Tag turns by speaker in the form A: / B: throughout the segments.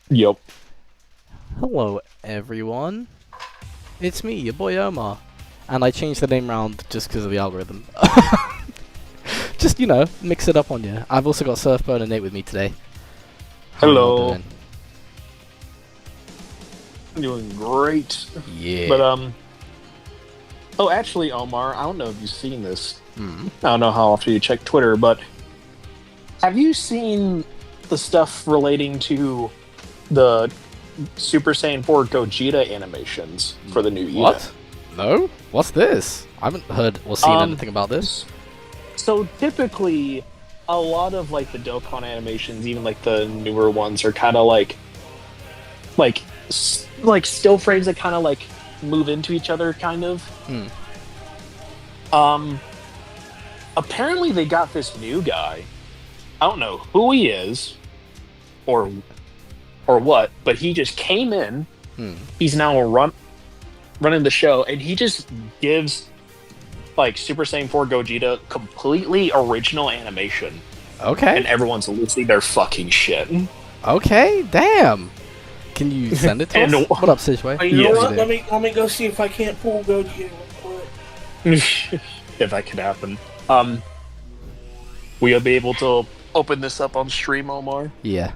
A: Yep.
B: Hello, everyone. It's me, your boy Omar. And I changed the name round just because of the algorithm. Just, mix it up on you. I've also got Surfbird and Nate with me today. How are y'all
A: Hello.
B: doing?
A: I'm doing great.
B: Yeah.
A: But oh, actually, Omar, I don't know if you've seen this.
B: Hmm.
A: I don't know how often you check Twitter, but have you seen the stuff relating to the Super Saiyan 4 Gogeta animations for the new year?
B: What? No? What's this? I haven't heard or seen anything about this.
A: So typically, a lot of like the Dokkan animations, even like the newer ones, are kind of like still frames that kind of like move into each other, kind of.
B: Hmm.
A: Apparently they got this new guy. I don't know who he is or what, but he just came in.
B: Hmm.
A: He's now running the show, and he just gives like Super Saiyan 4 Gogeta completely original animation,
B: Okay.
A: and everyone's losing their fucking shit.
B: Okay, damn. Can you send it to
A: And-
B: us? What up, Sidgeway?
C: You know
A: Yes.
C: what? Let me go see if I can't pull Goji real quick.
A: If that could happen. Will you be able to open this up on stream, Omar?
B: Yeah.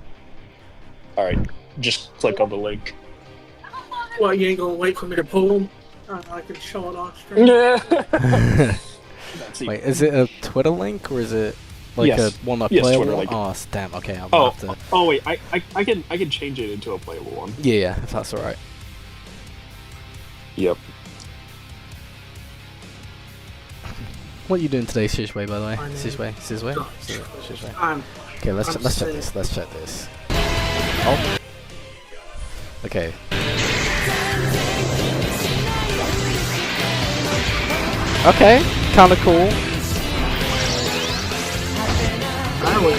A: Alright, just click on the link.
C: Well, you ain't gonna wait for me to pull them? I can show it on stream.
A: That's it.
B: Wait, is it a Twitter link or is it like
A: Yes.
B: a one I
A: Yes,
B: play?
A: Twitter link.
B: Oh, damn. Okay, I'm
A: Oh,
B: gonna have to.
A: oh wait, I can change it into a playable one.
B: Yeah, if that's alright.
A: Yep.
B: What are you doing today, Shishway, by the way?
C: I'm
B: Shishway? Shishway?
C: I'm
B: Okay, let's
C: I'm
B: check
C: sick.
B: this. Let's check this. Oh. Okay. Okay, kinda cool.
C: I was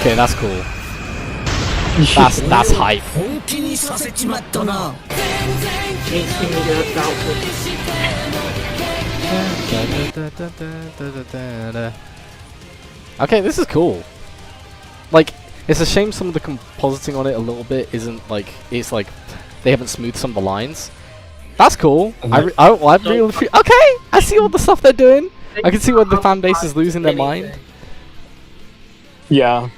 B: Okay, that's cool. That's hype.
D: 本気にさせちまったな
C: ain't seen me get outfit.
B: Okay, this is cool. Like, it's a shame some of the compositing on it a little bit isn't like, it's like they haven't smoothed some of the lines. That's cool. I really feel, okay. I see all the stuff they're doing. I can see where the fan base is losing their mind.
A: Yeah.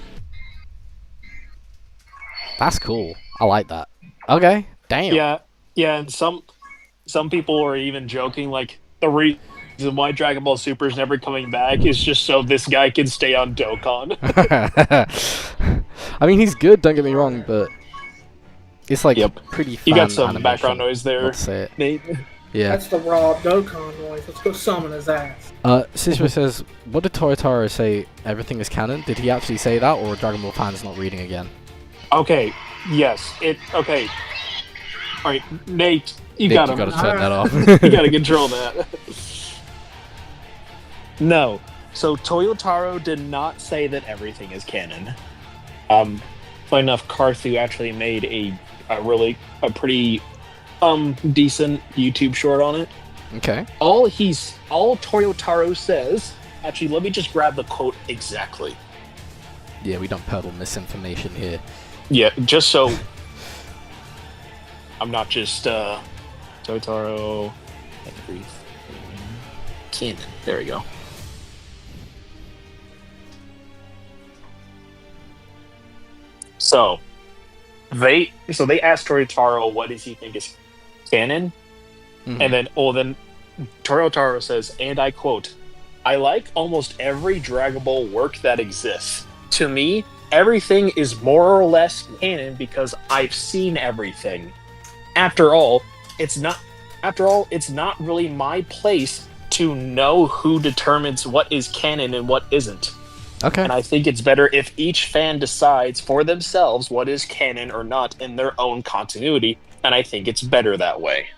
B: That's cool. I like that. Okay, damn.
A: Yeah, and some people are even joking like the reason why Dragon Ball Super is never coming back is just so this guy can stay on Dokkan.
B: I mean, he's good. Don't get me wrong, but it's like
A: Yep.
B: pretty.
A: You got
B: fan
A: some
B: animation.
A: background noise there,
B: Let's say it.
A: Nate.
B: Yeah.
C: That's the raw Dokkan noise. Let's go summon his ass.
B: Sishma says, what did Toyotaro say? Everything is canon. Did he actually say that, or are Dragon Ball fans not reading again?
A: Okay. Yes. Okay. All right, Nate. You
B: Nick,
A: gotta
B: you gotta turn that off.
A: you gotta control that. No. So Toyotaro did not say that everything is canon. Funny enough, Karthu actually made a pretty decent YouTube short on it.
B: Okay.
A: All Toyotaro says. Actually, let me just grab the quote exactly.
B: Yeah, we don't peddle misinformation here.
A: Yeah, just so I'm not just Totaro. Canon. There we go. So they asked Toyotaro what does he think is canon,
B: Mhm.
A: and then Toyotaro says, and I quote, "I like almost every Dragon Ball work that exists. To me, everything is more or less canon because I've seen everything. After all, it's not really my place to know who determines what is canon and what isn't.
B: Okay.
A: And I think it's better if each fan decides for themselves what is canon or not in their own continuity, and I think it's better that way."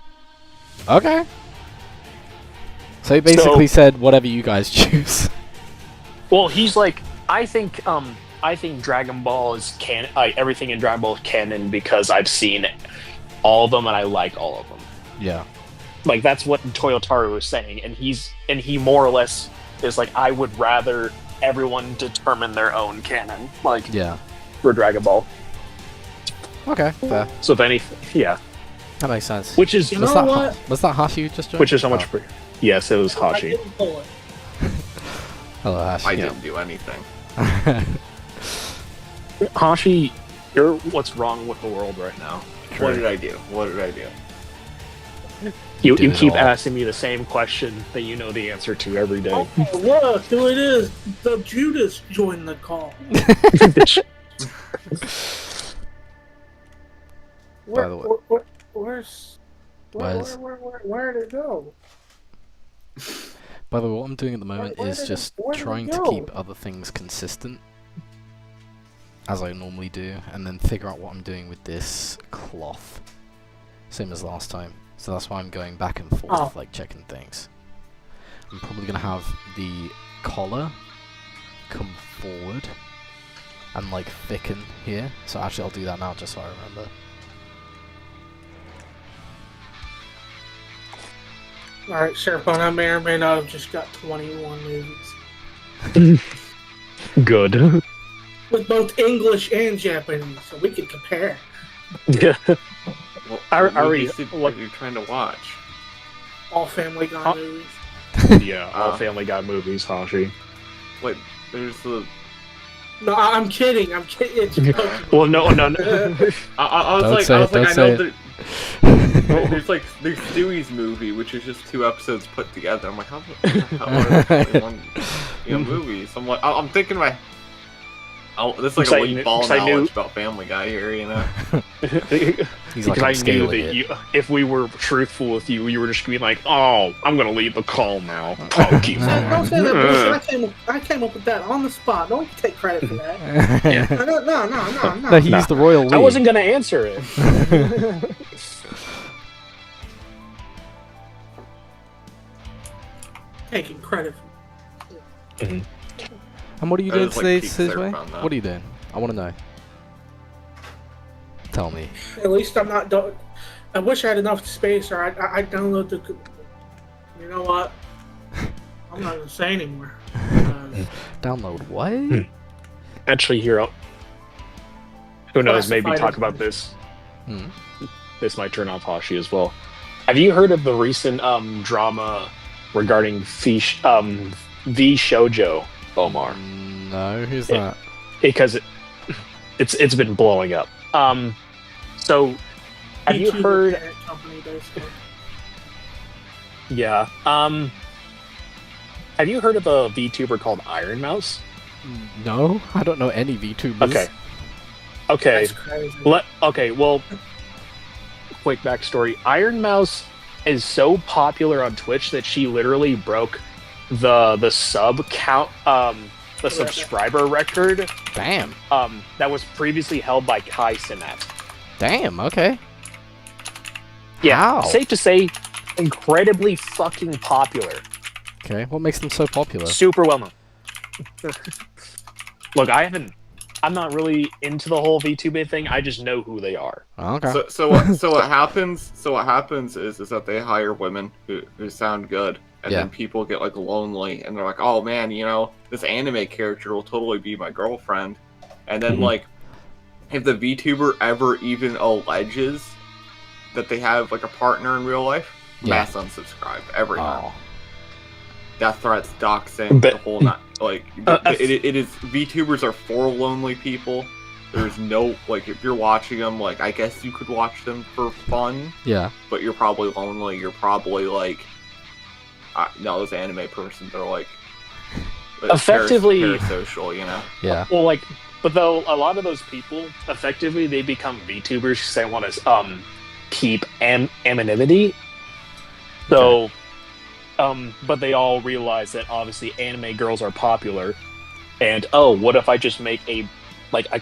B: Okay. So he basically said whatever you guys choose.
A: Well, he's like, I think Dragon Ball is canon. Everything in Dragon Ball is canon because I've seen all of them and I like all of them.
B: Yeah.
A: Like that's what Toyotaro was saying, and he more or less is like, I would rather everyone determine their own canon, like
B: Yeah.
A: for Dragon Ball.
B: Okay, fair.
A: So if any, yeah,
B: That makes sense.
A: which is
C: You know what?
B: Was that Hashi you just joined?
A: which is so much.
B: Oh.
A: Yes, it was
C: I
A: Hachi.
C: didn't pull it.
B: Hello, Hashi.
E: I didn't do anything.
A: Hashi, you're what's wrong with the world right now.
E: What did I do? What did I do?
A: You
B: Did it
A: keep
B: all.
A: asking me the same question that you know the answer to every day.
C: Oh, look, who it is. The Judas joined the call.
B: By the way.
C: Where did it go?
B: By the way, what I'm doing at the moment
C: Where
B: is
C: did it-
B: just
C: where did it
B: trying to
C: go?
B: keep other things consistent, as I normally do, and then figure out what I'm doing with this cloth. Same as last time. So that's why I'm going back and forth,
C: Oh.
B: like checking things. I'm probably gonna have the collar come forward and like thicken here. So actually I'll do that now just so I remember.
C: Alright, Sherpon, I may or may not have just got 21 movies.
A: Good.
C: With both English and Japanese, so we can compare.
A: Yeah.
E: What,
A: I
E: what
A: already-
E: movies did
A: what-
E: you're trying to watch?
C: All Family Guy
A: Huh?
C: movies.
A: Yeah, all Family Guy movies, Hashi.
E: Wait, there's the.
C: No, I'm kidding. I'm kidding. It's Pokemon.
A: Well, no.
E: I was
B: Don't
E: like,
B: say
E: I
B: it,
E: was like,
B: don't
E: I
B: say
E: know
B: it.
E: there's Stewie's movie, which is just 2 episodes put together. I'm like, how the hell are there 21 movies? I'm like, I'm thinking my. This is like
A: Because I
E: a late
A: knew-
E: ball
A: because I knew-
E: knowledge about Family Guy here, you know.
B: He's like,
A: Because
B: I'm
A: I knew
B: scaling
A: that
B: it.
A: you, if we were truthful with you, you were just gonna be like, "Oh, I'm gonna leave the call now." Pokemon.
C: Don't say that bullshit. I came up with that on the spot. Don't take credit for that. No.
B: No, he used the royal we.
A: I wasn't gonna answer it.
C: Taking credit for
B: And what are you
E: That
B: doing
E: was like
B: today,
E: peak
B: Sizway?
E: Serpon, though.
B: What are you doing? I want to know. Tell me.
C: At least I'm not. I wish I had enough space, or I'd download the. You know what? I'm not gonna say anymore.
B: Download what?
A: Actually, Hero. Who knows? Maybe
C: Classified
A: talk about this.
B: Hmm.
A: This might turn off Hashi as well. Have you heard of the recent drama regarding V Shoujo, Omar?
B: No, who's that?
A: Because it's been blowing up. So have you
C: VTuber
A: heard?
C: parent company, basically.
A: Yeah. Have you heard of a VTuber called Iron Mouse?
B: No, I don't know any VTubers.
A: Okay.
C: That's crazy.
A: Well, quick backstory. Iron Mouse is so popular on Twitch that she literally broke the sub count, the subscriber record
B: Damn.
A: that was previously held by Kai Cenat.
B: Damn, okay.
A: Yeah,
B: Wow.
A: safe to say, incredibly fucking popular.
B: Okay, what makes them so popular?
A: Super well known. Look, I'm not really into the whole VTuber thing. I just know who they are.
B: Oh, okay.
E: So what happens? So what happens is that they hire women who sound good, and
B: Yeah.
E: then people get like lonely, and they're like, oh man, you know, this anime character will totally be my girlfriend, and then
A: Mhm.
E: like, if the VTuber ever even alleges that they have like a partner in real life,
B: Yeah.
E: mass unsubscribe everyone.
B: Oh.
E: Death threats, doxing,
A: But-
E: the whole not like
A: Uh,
E: it is. VTubers are for lonely people. There's no like if you're watching them, like I guess you could watch them for fun,
B: Yeah.
E: but you're probably lonely. You're probably like, no, those anime persons are like
A: Effectively-
E: parasocial, you know.
B: Yeah.
A: Well, like, but though a lot of those people, effectively, they become VTubers because they want to keep anonymity. So, but they all realize that obviously anime girls are popular, and what if I just make a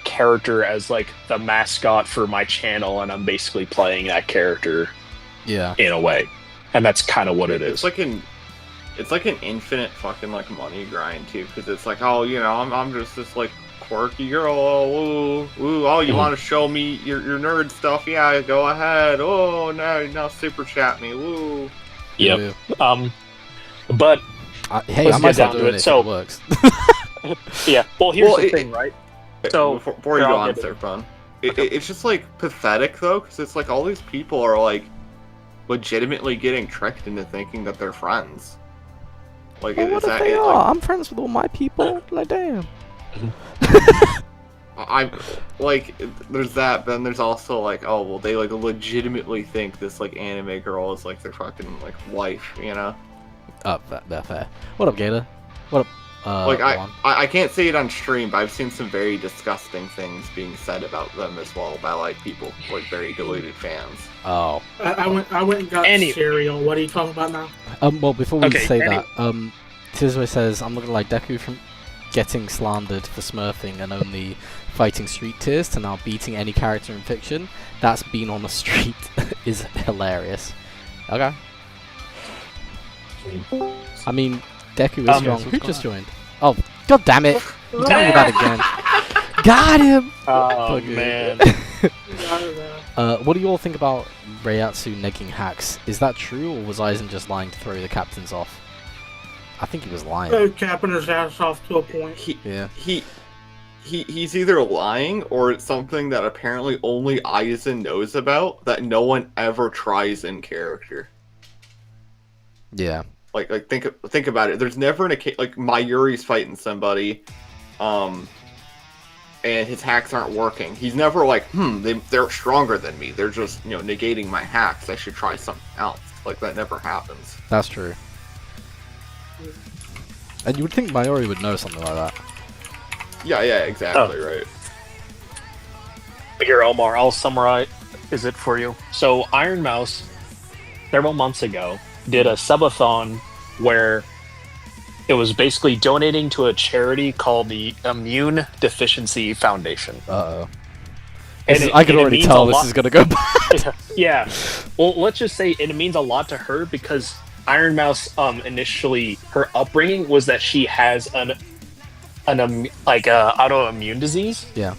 A: character as like the mascot for my channel, and I'm basically playing that character
B: Yeah.
A: in a way, and that's kind of what it is.
E: It's like an infinite fucking like money grind too, because it's like, oh, you know, I'm just this like quirky girl. Oh, woo, woo. Oh, you want to show me your nerd stuff? Yeah, go ahead. Oh, now super chat me. Woo.
A: Yep. But
B: Hey,
A: Let's
B: I might
A: get
B: start
A: down to
B: doing
A: it.
B: it
A: So-
B: if it works.
A: Yeah. Well, here's
E: Well,
A: the thing, right? So
E: before you
A: here,
E: go
A: I'll
E: on,
A: get it.
E: Sir Fun, it's just like pathetic though, because it's like all these people are like legitimately getting tricked into thinking that they're friends. Like,
B: Well, what
E: is
B: if
E: that
B: they
E: it?
B: are?
E: Like,
B: I'm friends with all my people. Like, damn.
E: I like there's that. Then there's also like, oh well, they like legitimately think this like anime girl is like their fucking like wife, you know?
B: Fair. What up, Gator? What up?
E: Like
B: Juan?
E: I can't say it on stream, but I've seen some very disgusting things being said about them as well by like people like very deluded fans.
B: Oh.
C: I went and got cereal. What are you talking about now?
B: Well, before we say
A: any-
B: that, Tizwe says, I'm looking like Deku from getting slandered for smurfing and only fighting street tiers to now beating any character in fiction. That's been on the street is hilarious. Okay. I mean, Deku is strong. Who just joined? Oh, god damn it! Tell me that again. Got him!
A: Oh
B: Okay.
A: man.
B: What do you all think about Reiatsu negging hacks? Is that true, or was Aizen just lying to throw the captains off? I think he was lying.
C: Capping his ass off to a point.
E: He's either lying or it's something that apparently only Aizen knows about that no one ever tries in character.
B: Yeah.
E: Like think about it. There's never an occasion like Mayuri's fighting somebody, and his hacks aren't working. He's never like, they're stronger than me. They're just negating my hacks. I should try something else. Like that never happens.
B: That's true. And you would think Mayuri would know something like that.
E: Yeah, exactly right.
A: Here, Omar, I'll summarize it for you. So, Iron Mouse, several months ago, did a subathon where it was basically donating to a charity called the Immune Deficiency Foundation.
B: Uh-oh.
A: And
B: I can already tell this is going to go bad.
A: Yeah. Well, let's just say it means a lot to her because Iron Mouse, initially, her upbringing was that she has an autoimmune disease.
B: Yeah.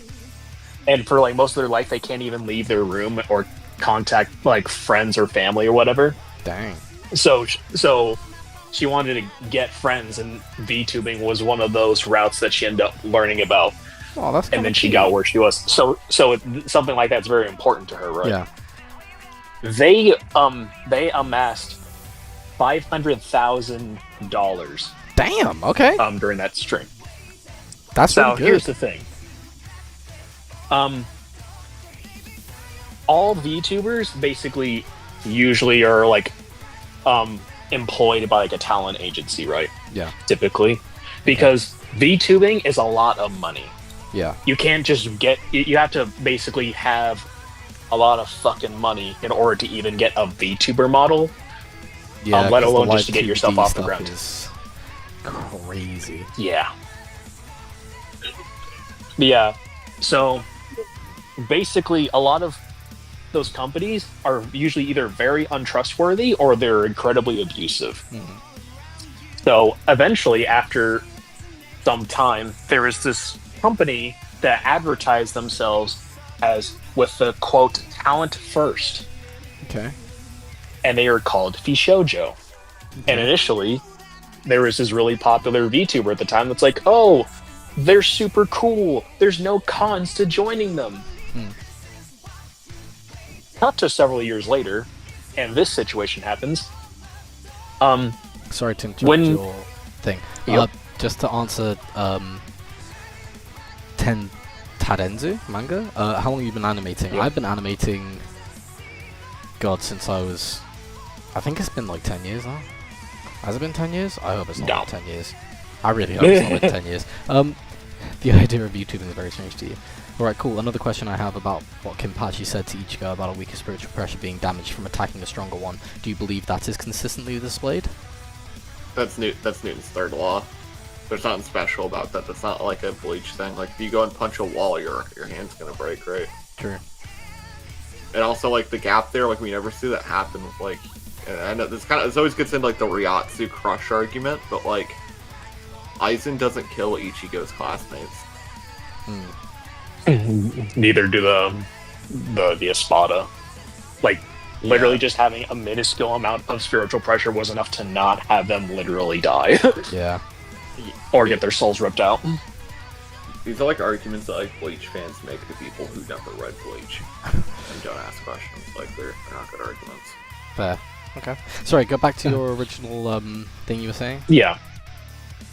A: And for like most of their life, they can't even leave their room or contact like friends or family or whatever.
B: Dang.
A: So she wanted to get friends, and VTubing was one of those routes that she ended up learning about.
B: Oh, that's
A: and then she got where she was. So something like that's very important to her, right?
B: Yeah.
A: They amassed $500,000.
B: Damn. Okay.
A: During that stream.
B: That's
A: so.
B: Really good.
A: Here's the thing. All VTubers basically usually are like employed by like a talent agency, right?
B: Yeah.
A: Typically, because VTubing is a lot of money.
B: Yeah.
A: You can't just get. You have to basically have a lot of fucking money in order to even get a VTuber model.
B: Yeah.
A: Let alone just to get yourself off the ground.
B: Is crazy.
A: Yeah. Yeah. So basically, a lot of those companies are usually either very untrustworthy or they're incredibly abusive.
B: Mm-hmm.
A: So eventually, after some time, there is this company that advertised themselves as with the quote talent first.
B: Okay.
A: And they are called Fishoujo. Okay. And initially, there was this really popular VTuber at the time that's like, oh, they're super cool. There's no cons to joining them. Not to several years later, and this situation happens.
B: Sorry to interrupt your thing.
A: Yep.
B: Just to answer Tarenzu manga, how long have you been animating?
A: Yep.
B: I've been animating, God, since I was... I think it's been like 10 years now. Has it been 10 years? I hope it's not like 10 years. I really hope it's not like 10 years. The idea of YouTubing is very strange to you. Alright, cool. Another question I have about what Kinpachi said to Ichigo about a weaker spiritual pressure being damaged from attacking a stronger one. Do you believe that is consistently displayed?
E: That's Newton's third law. There's nothing special about that. That's not like a Bleach thing. Like if you go and punch a wall, your hand's gonna break, right?
B: True.
E: And also like the gap there, like we never see that happen with like. And I know this always gets into like the Ryatsu crush argument, but like Aizen doesn't kill Ichigo's classmates.
A: Neither do the Espada. Like literally just having a minuscule amount of spiritual pressure was enough to not have them literally die.
B: Yeah.
A: or get their souls ripped out.
E: These are like arguments that like Bleach fans make to people who never read Bleach and don't ask questions. Like they're not good arguments.
B: Fair. Okay. Sorry, go back to your original thing you were saying.
A: Yeah.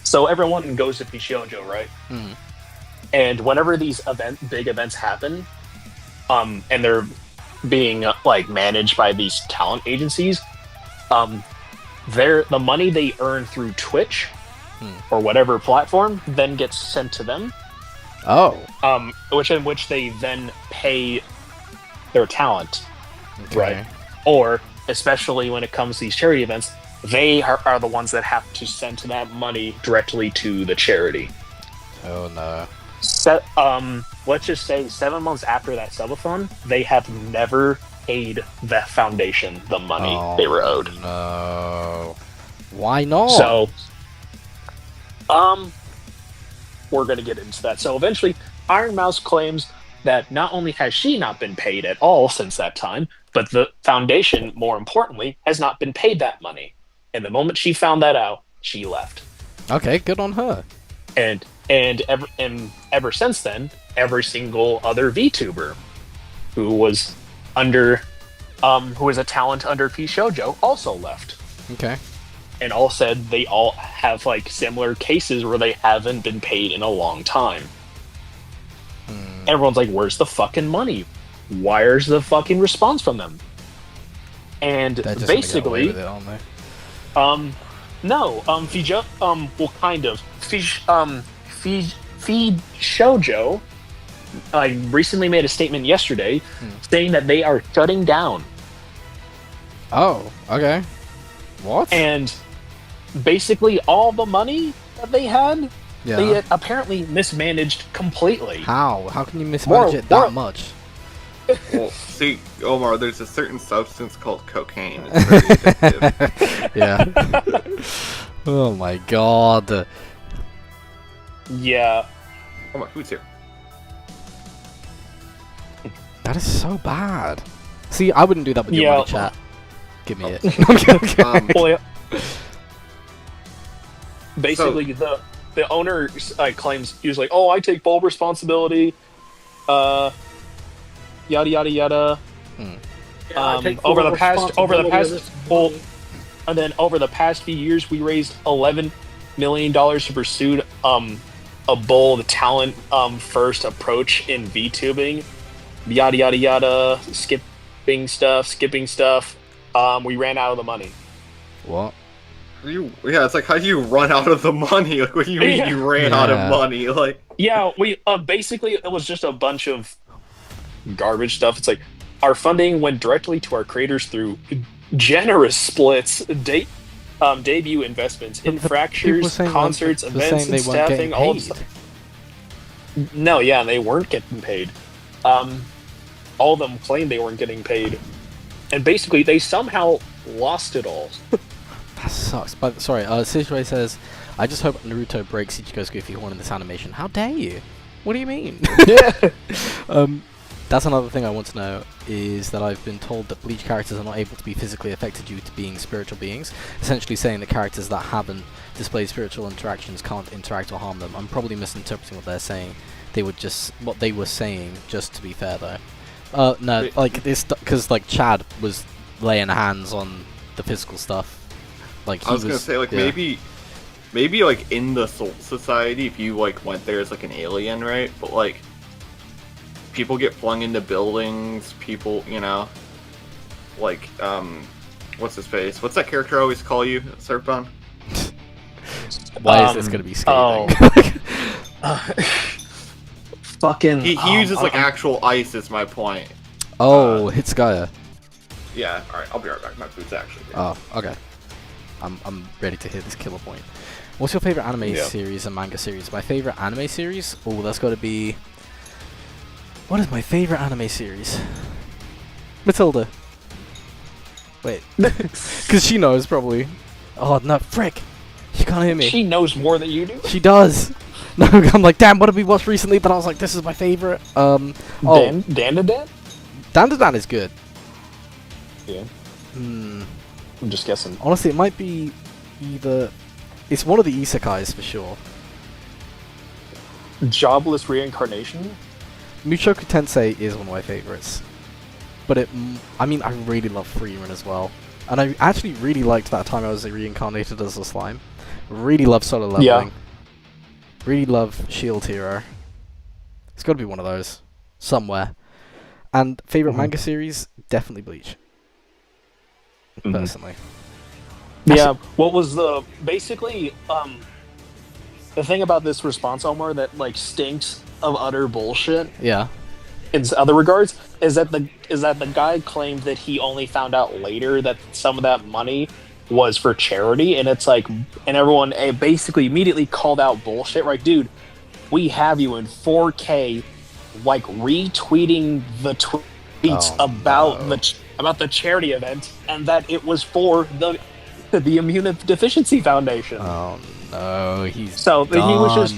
A: So everyone goes to Pishoujo, right?
B: Mm.
A: And whenever these big events happen, and they're being like managed by these talent agencies, the money they earn through Twitch or whatever platform then gets sent to them.
B: Oh.
A: Which they then pay their talent,
B: Okay.
A: right? Or especially when it comes to these charity events, they are the ones that have to send that money directly to the charity.
B: Oh no.
A: Let's just say 7 months after that subathon, they have never paid the foundation the money they were owed.
B: No. Why not?
A: So, we're gonna get into that. So eventually, Iron Mouse claims that not only has she not been paid at all since that time, but the foundation, more importantly, has not been paid that money. And the moment she found that out, she left.
B: Okay, good on her.
A: And ever since then, every single other VTuber who was a talent under Pishoujo also left.
B: Okay.
A: And all said they all have like similar cases where they haven't been paid in a long time. Everyone's like, where's the fucking money? Where's the fucking response from them? And
B: They're just
A: basically,
B: gonna get away with it, aren't they?
A: no, well, kind of. Feed Shoujo recently made a statement yesterday saying that they are shutting down.
B: Oh, okay. What?
A: And basically all the money that they had,
B: Yeah.
A: they had apparently mismanaged completely.
B: How? How can you mismanage it that much?
E: Well, see, Omar, there's a certain substance called cocaine. It's very addictive.
B: Yeah. Oh my god.
A: Yeah.
E: Oh my, who's here?
B: That is so bad. See, I wouldn't do that with your
A: Yeah.
B: money, chat. Give me it. Okay.
A: Well, yeah. Basically, the owner claims he was like, "Oh, I take full responsibility." Yada yada yada.
C: I take full
A: over the past,
C: responsibility of this
A: well,
C: money.
A: and then over the past few years, we raised $11 million to pursue a bold talent first approach in VTubing. Yada yada yada. Skipping stuff. We ran out of the money.
B: What?
E: Yeah, it's like, how do you run out of the money? Like, what do you mean you ran out of money? Like,
A: Yeah, we basically it was just a bunch of garbage stuff. It's like our funding went directly to our creators through generous splits, debut investments,
B: People
A: infractures,
B: saying
A: concerts,
B: they're
A: events,
B: saying
A: and
B: they weren't getting
A: staffing. All of
B: paid.
A: stuff. No, yeah, they weren't getting paid. All of them claimed they weren't getting paid, and basically they somehow lost it all.
B: That sucks. But sorry, Sijue says, I just hope Naruto breaks Ichigo's goofy horn in this animation. How dare you? What do you mean?
A: Yeah.
B: That's another thing I want to know, is that I've been told that Bleach characters are not able to be physically affected due to being spiritual beings, essentially saying that characters that haven't displayed spiritual interactions can't interact or harm them. I'm probably misinterpreting what they're saying. What they were saying, just to be fair though. No, like, this, because, like, Chad was laying hands on the physical stuff. Like,
E: I was gonna say, like, maybe, like, in the Soul Society, if you, like, went there as, like, an alien, right? But, like, people get flung into buildings, people, you know, like, what's his face? What's that character I always call you, Surfbone?
B: Why is this gonna be scathing?
A: Fucking.
E: He uses, like, actual ice, is my point.
B: Oh, Hitsugaia.
E: Yeah, alright, I'll be right back. My food's actually here.
B: Oh, okay. I'm ready to hear this killer point. What's your favorite anime series and manga series? My favorite anime series? Oh, that's got to be... What is my favorite anime series? Matilda. Wait. Because she knows, probably. Oh, no, frick. She can't hear me.
A: She knows more than you do.
B: She does. No, I'm like, damn, what did we watch recently? But I was like, this is my favorite.
A: Dan to
B: Dan is good.
A: Yeah.
B: Hmm.
A: I'm just guessing.
B: Honestly, it might be either it's one of the isekais for sure.
A: Jobless reincarnation.
B: Mushoku Tensei is one of my favorites, but I mean, I really love Freeman as well, and I actually really liked that time I was reincarnated as a slime. Really love solo leveling.
A: Yeah.
B: Really love Shield Hero. It's got to be one of those somewhere. And favorite manga series, definitely Bleach. Personally.
A: Yeah. What was basically the thing about this response, Omar, that like stinks of utter bullshit
B: Yeah.
A: in other regards is that the guy claimed that he only found out later that some of that money was for charity, and it's like, and everyone basically immediately called out bullshit, right? Dude, we have you in 4K, like retweeting the tweets about the charity event, and that it was for the Immunodeficiency Foundation.
B: Oh no, he's
A: so
B: done.
A: he was just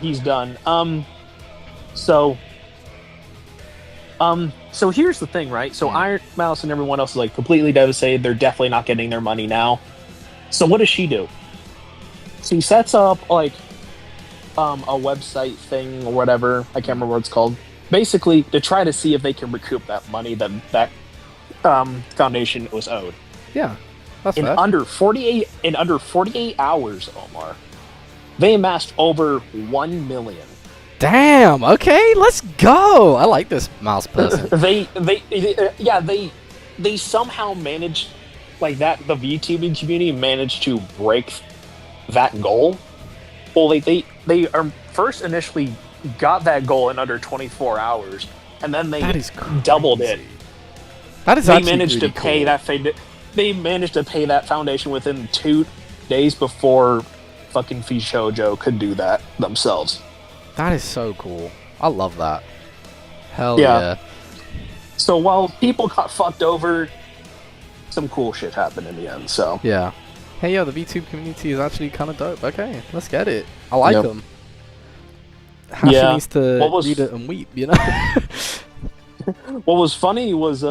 A: he's done. So here's the thing, right? So Iron Mouse and everyone else is like completely devastated. They're definitely not getting their money now. So what does she do? She sets up like a website thing or whatever. I can't remember what it's called. Basically, to try to see if they can recoup that money that foundation was owed.
B: Yeah, that's
A: in
B: fair.
A: under 48 hours, Omar, they amassed over 1 million.
B: Damn. Okay, let's go. I like this mouse person.
A: They somehow managed, like that. The VTubing community managed to break that goal. Well, they first initially got that goal in under 24 hours, and then they doubled it.
B: That is
A: they
B: actually
A: managed
B: really
A: to pay
B: cool.
A: They managed to pay that foundation within 2 days before fucking Fishojo could do that themselves.
B: That is so cool. I love that. Hell yeah.
A: So while people got fucked over, some cool shit happened in the end. So
B: yeah. Hey yo, the VTube community is actually kind of dope. Okay, let's get it. I like them. Hashi needs to read it and weep, you know.
A: What was funny was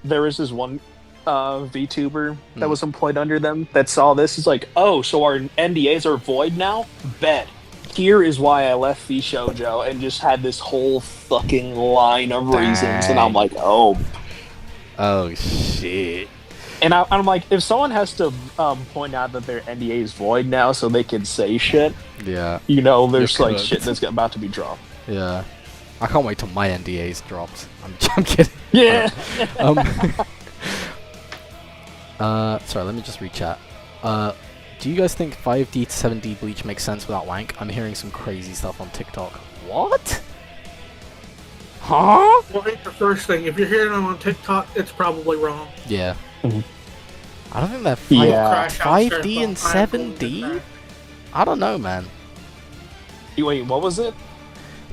A: there was this one VTuber that was employed under them that saw this. Is like, oh, so our NDAs are void now? Bet. Here is why I left Fishojo, and just had this whole fucking line of reasons, and I'm like, oh
B: shit.
A: And I'm like, if someone has to point out that their NDA is void now, so they can say shit,
B: yeah,
A: you know, there's like shit that's about to be dropped.
B: Yeah, I can't wait till my NDA's dropped. I'm kidding.
A: Yeah.
B: Sorry, let me just rechat. Do you guys think 5D to 7D Bleach makes sense without wank? I'm hearing some crazy stuff on TikTok. What? Huh?
C: Well, here's the first thing. If you're hearing them on TikTok, it's probably wrong.
B: Yeah.
A: Mhm.
B: I don't think they're 5D and 7D? I don't know, man.
A: Wait, what was it?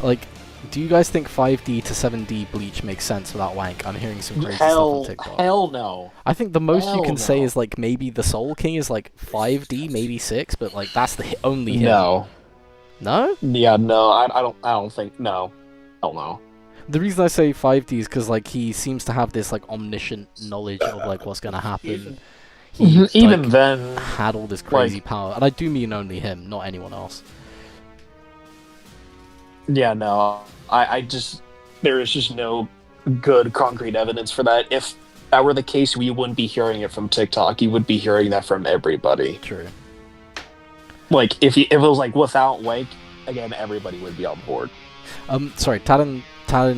B: Like, do you guys think 5D to 7D Bleach makes sense without wank? I'm hearing some crazy stuff on TikTok.
A: Hell no.
B: I think the most you can say is like maybe the Soul King is like 5D, maybe 6, but like that's the only hit.
A: No.
B: No?
A: Yeah, no. I don't think no. Hell no.
B: The reason I say 5D is because like he seems to have this like omniscient knowledge of like what's gonna happen. He
A: even
B: like,
A: then
B: had all this crazy power, and I do mean only him, not anyone else.
A: Yeah, no. I just there is just no good concrete evidence for that. If that were the case, we wouldn't be hearing it from TikTok. You would be hearing that from everybody.
B: True.
A: Like if it was like without Wank, again, everybody would be on board.
B: Sorry, Talon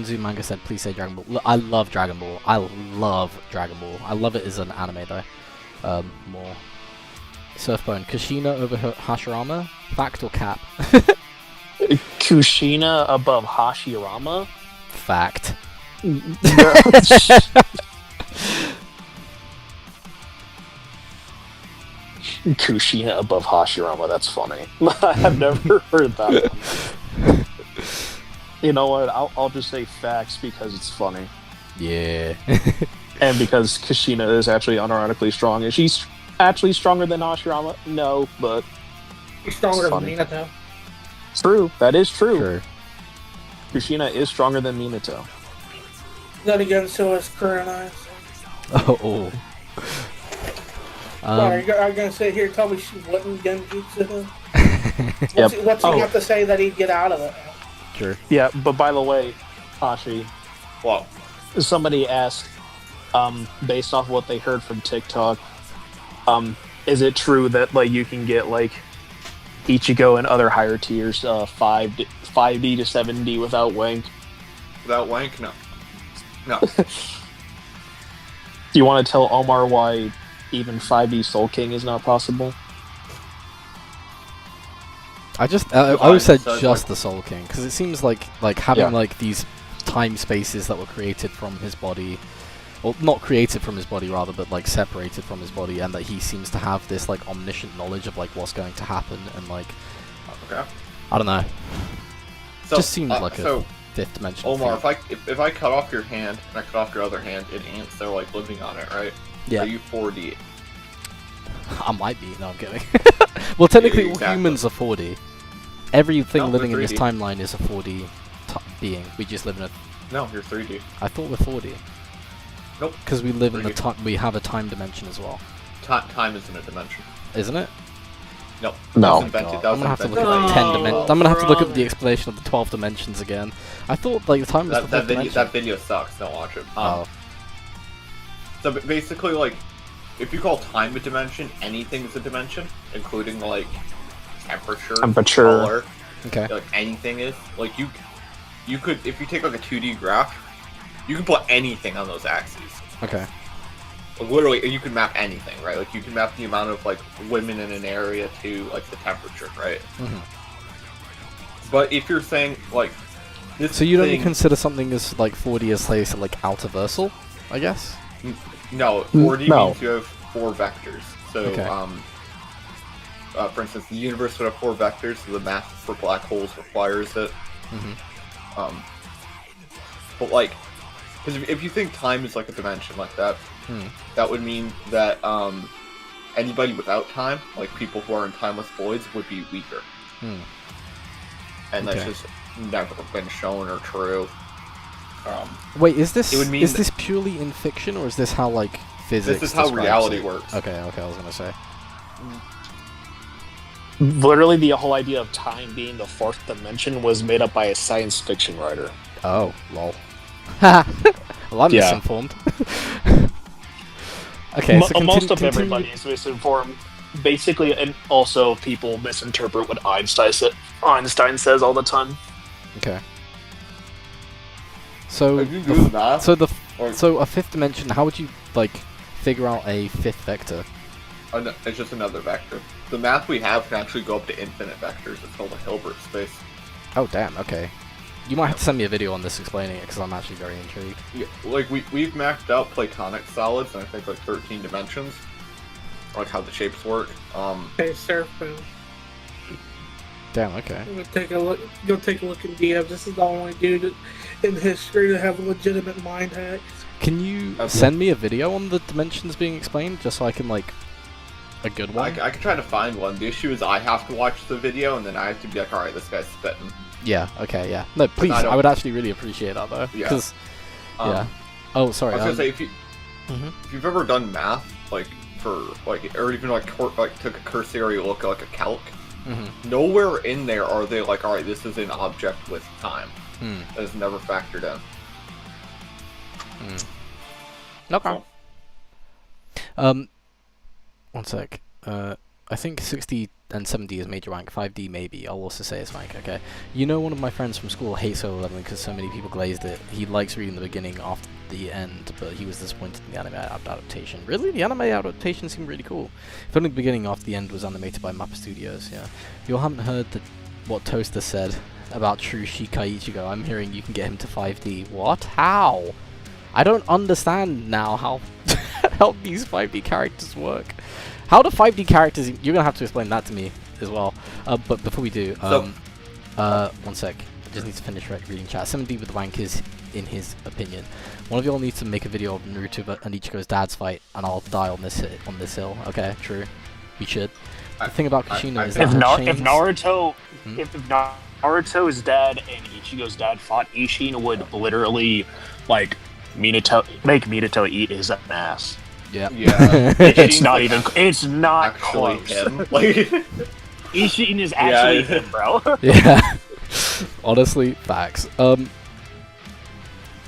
B: Zoo Manga said, please say Dragon Ball. I love Dragon Ball. I love Dragon Ball. I love it as an anime though. More. Surfbone. Kushina over Hashirama? Fact or cap?
A: Kushina above Hashirama?
B: Fact.
A: Kushina above Hashirama, that's funny. I have never heard that one. You know what, I'll just say facts because it's funny.
B: Yeah.
A: And because Kushina is actually unironically strong. Is she actually stronger than Hashirama? No, but...
C: She's stronger than Minato.
A: True, that is true.
B: True.
A: Kushina is stronger than Minato.
C: Then again, so is Kurenai.
B: Oh.
C: Are you gonna sit here and tell me she wouldn't genjutsu him?
A: Yep.
C: What's he have to say that he'd get out of it?
B: Sure.
A: Yeah, but by the way, Hashi,
E: Well,
A: somebody asked, based off what they heard from TikTok, is it true that like you can get like Ichigo and other higher tiers 5D to 7D without wank?
E: without wank, no. No.
A: Do you want to tell Omar why even 5D Soul King is not possible?
B: I always said
E: So it's
B: just
E: like-
B: the Soul King because it seems like having like these time spaces that were created from his body, well, not created from his body rather, but like separated from his body, and that he seems to have this like omniscient knowledge of like what's going to happen, and like
E: Okay.
B: I don't know,
E: So,
B: just seems like a
E: so
B: fifth dimensional.
E: Omar,
B: thing.
E: if I cut off your hand and I cut off your other hand, and ants are like living on it, right?
B: Yeah.
E: Are you 4D?
B: I might be. No, I'm kidding. Well, technically, all
E: Exactly.
B: humans are 4D. Everything
E: No, we're
B: living in this
E: 3D.
B: timeline is a 4D being. We just live in a.
E: No, you're 3D.
B: I thought we're 4D.
E: Nope.
B: Because we live in the
E: 3D.
B: time. We have a time dimension as well,
E: Time isn't a dimension.
B: isn't it?
E: No.
A: No.
E: That was
B: God,
E: invented.
B: I'm
E: That was
B: gonna have to look
E: invented
B: at
E: by-
B: 10
C: Oh,
B: dimensions. I'm gonna have to look at the
C: brother.
B: explanation of the 12 dimensions again. I thought like the time was the
E: that
B: fifth
E: video.
B: dimension.
E: That video sucks. Don't watch it.
B: Oh,
E: So basically, like, if you call time a dimension, anything is a dimension, including like temperature, color,
B: okay.
E: like anything is. Like you could, if you take like a 2D graph, you can put anything on those axes.
B: Okay.
E: Like, literally, you can map anything, right? Like you can map the amount of like women in an area to like the temperature, right?
B: Mhm.
E: But if you're saying like this,
B: So you don't
E: thing,
B: consider something as like 4D as say like outerversal, I guess.
E: no 4D
A: No.
E: means you have 4 vectors. So
B: Okay.
E: for instance, the universe would have 4 vectors. So the math for black holes requires it.
B: Mhm.
E: But like, because if you think time is like a dimension like that,
B: Hmm.
E: that would mean that anybody without time, like people who are in timeless voids, would be weaker.
B: Hmm.
E: And that's
B: Okay.
E: just never been shown or true.
B: Wait, is this
E: It would mean
B: is
E: that-
B: this purely in fiction or is this how like physics?
E: This is how
B: describes
E: reality
B: it?
E: works.
B: Okay, I was gonna say.
A: Literally, the whole idea of time being the fourth dimension was made up by a science fiction writer.
B: Oh, lol. Well, I'm
A: Yeah.
B: misinformed. Okay, so
A: Most of
B: continue-
A: everybody is misinformed. Basically, and also people misinterpret what Einstein says all the time.
B: Okay. So,
E: If you do the math, or-
B: so a fifth dimension. How would you like figure out a fifth vector?
E: it's just another vector. The math we have can actually go up to infinite vectors. It's called a Hilbert space.
B: Oh, damn. Okay. You might have to send me a video on this explaining it because I'm actually very intrigued.
E: Yeah, like we've mapped out platonic solids in I think like 13 dimensions, like how the shapes work.
C: Hey, Surf, man.
B: Damn. Okay.
C: Go take a look. Go take a look in DMs. This is the only dude in history to have legitimate mind hacks.
B: Can you
E: Okay.
B: send me a video on the dimensions being explained just so I can like a good one?
E: I can try to find one. The issue is I have to watch the video and then I have to be like, all right, this guy's spitting.
B: Yeah. Okay. Yeah. No, please.
E: I don't-
B: I would actually really appreciate that though.
E: Yeah.
B: Because
E: Um,
B: yeah. Oh, sorry.
E: I was gonna say if
B: Mhm.
E: you've ever done math like for like or even like took a cursory look at like a calc,
B: Mhm.
E: nowhere in there are they like, all right, this is an object with time.
B: Hmm.
E: That is never factored in.
B: Okay. One sec. I think 60 and 70 is major rank. 5D maybe. I'll also say it's rank. Okay. You know, one of my friends from school hates Solo Leveling because so many people glazed it. He likes reading the beginning after the end, but he was disappointed in the anime adaptation. Really? The anime adaptation seemed really cool. If only the beginning after the end was animated by Mappa Studios. Yeah. You all haven't heard what Toaster said about True Shikai Ichigo. I'm hearing you can get him to 5D. What? How? I don't understand now how how these 5D characters work. How do 5D characters? You're gonna have to explain that to me as well. But before we do, one sec. I just need to finish reading chat. 7D with rank is, in his opinion, one of y'all needs to make a video of Naruto and Ichigo's dad's fight, and I'll die on this hill. Okay, true. We should. The thing about Kushina is that
A: If
B: her
A: Naruto,
B: Hmm?
A: if Naruto's dad and Ichigo's dad fought, Ishin would literally like make Minato eat his ass.
B: Yeah.
E: Yeah.
A: It's
E: Ishin's,
A: not
E: like,
A: even. It's not
E: actually
A: close.
E: him. Like,
A: Ishin is actually
E: Yeah.
A: him, bro.
B: Yeah. Honestly, facts.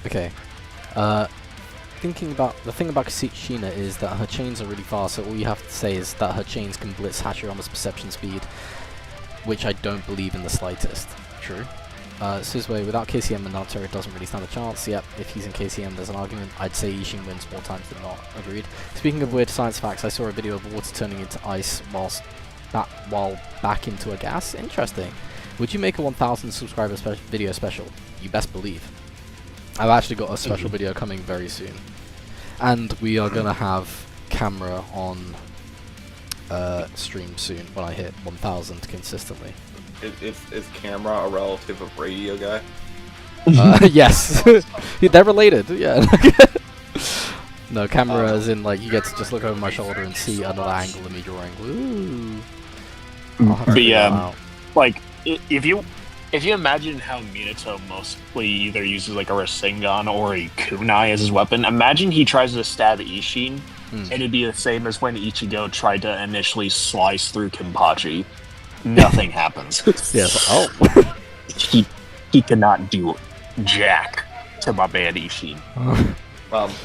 B: Okay. Thinking about the thing about Sheena is that her chains are really fast, so all you have to say is that her chains can blitz Hashirama's perception speed, which I don't believe in the slightest. True. Sizue, without KCM and Naruto, it doesn't really stand a chance. Yep, if he's in KCM, there's an argument. I'd say Ishin wins more times than not. Agreed. Speaking of weird science facts, I saw a video of water turning into ice while back into a gas. Interesting. Would you make a 1,000 subscriber video special? You best believe. I've actually got a special video coming very soon. And we are going to have camera on stream soon when I hit 1,000 consistently.
E: Is camera a relative of radio guy?
B: Yes. They're related, yeah. No, camera as in, like, you get to just look over my shoulder and see another angle of me drawing. Ooh. I'll have to figure that out.
A: Like, if you imagine how Minato mostly either uses like a Rasengan or a kunai as his weapon, imagine he tries to stab Ishin, and it'd be the same as when Ichigo tried to initially slice through Kenpachi. Nothing happens.
B: Yes. Oh.
A: He cannot do jack to my man Ishin.
E: What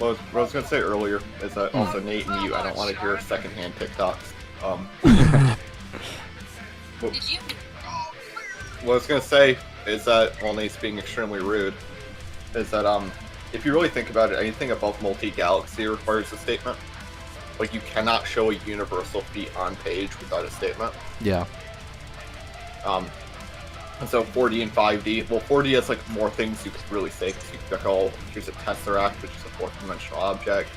E: I was gonna say earlier is that also Nate and you, I don't want to hear secondhand TikToks. What I was gonna say is that, well, Nate's being extremely rude, is that if you really think about it, anything above multi-galaxy requires a statement. Like, you cannot show a universal feat on page without a statement.
B: Yeah.
E: And so 4D and 5D, well, 4D has like more things you could really say, because you could like, oh, here's a Tesseract, which is a fourth-dimensional object,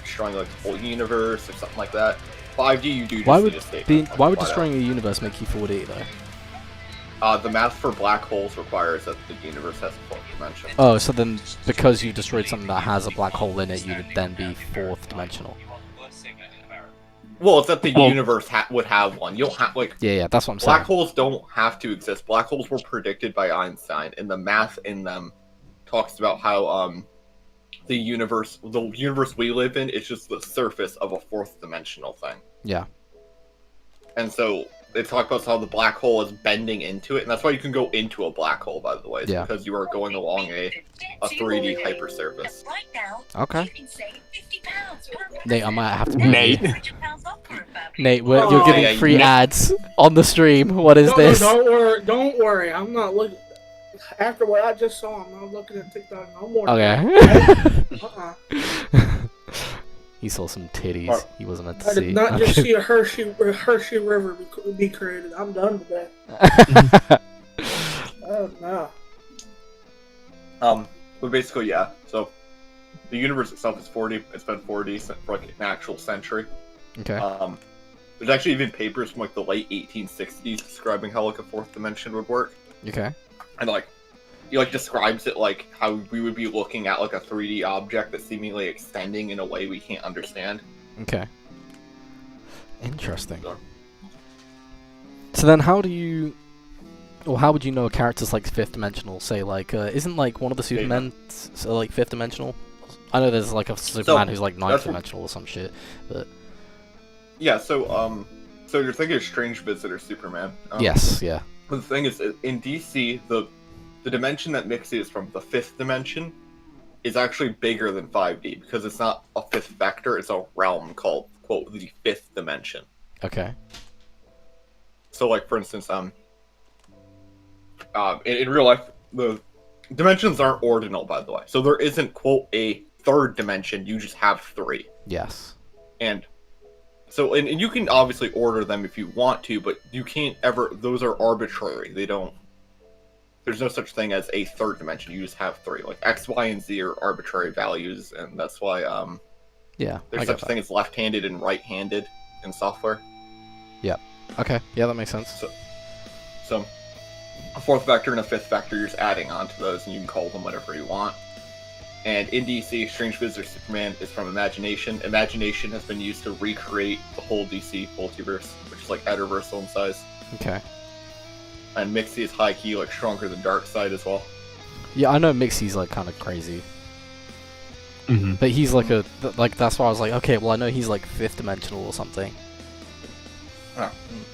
E: destroying like the whole universe or something like that. 5D, you do just need a statement.
B: Why would destroying a universe make you 4D though?
E: The math for black holes requires that the universe has a fourth dimension.
B: Oh, so then because you destroyed something that has a black hole in it, you would then be fourth dimensional.
E: Well, it's that the universe would have one. You don't have, like...
B: Yeah, that's what I'm saying.
E: Black holes don't have to exist. Black holes were predicted by Einstein, and the math in them talks about how the universe we live in is just the surface of a fourth dimensional thing.
B: Yeah.
E: And so they talk about how the black hole is bending into it, and that's why you can go into a black hole, by the way. It's because you are going along a 3D hypersurface.
B: Okay. Nate, I might have to
A: Nate.
B: Nate, you're giving free ads on the stream. What is this?
C: Don't worry. I'm not looking. After what I just saw, I'm not looking at TikTok no more.
B: Okay. He saw some titties he wasn't meant to
C: I
B: see.
C: did not just see a Hershey River be created. I'm done with that. Oh no.
E: But basically, yeah. So the universe itself is 4D. It's been 4D for like an actual century.
B: Okay.
E: There's actually even papers from like the late 1860s describing how like a fourth dimension would work.
B: Okay.
E: And like, he like describes it like how we would be looking at like a 3D object that's seemingly extending in a way we can't understand.
B: Okay. Interesting. So then how do you... Or how would you know a character's like fifth dimensional? Say like, isn't like one of the Supermen like fifth dimensional? I know there's like a Superman who's like ninth dimensional or some shit, but... Yeah,
E: so you're thinking of Strange Visitor Superman.
B: Yes, yeah.
E: But the thing is, in DC, the dimension that Mixie is from, the fifth dimension, is actually bigger than 5D, because it's not a fifth vector, it's a realm called, quote, the fifth dimension.
B: Okay.
E: So, like, for instance, in real life, the dimensions aren't ordinal, by the way. So there isn't, quote, a third dimension, you just have three.
B: Yes.
E: And so, and you can obviously order them if you want to, but you can't ever, those are arbitrary. There's no such thing as a third dimension, you just have three. Like, X, Y, and Z are arbitrary values, and that's why,
B: yeah,
E: there's such a thing as left-handed and right-handed in software.
B: Yeah. Okay, yeah, that makes sense.
E: So a fourth vector and a fifth vector, you're just adding on to those, and you can call them whatever you want. And in DC, Strange Visitor Superman is from Imagination. Imagination has been used to recreate the whole DC multiverse, which is like Etterversal in size.
B: Okay.
E: And Mixie is high key, like stronger than Darkseid as well.
B: Yeah, I know Mixie's like kind of crazy. But he's like that's why I was like, okay, well I know he's like 5th dimensional or something.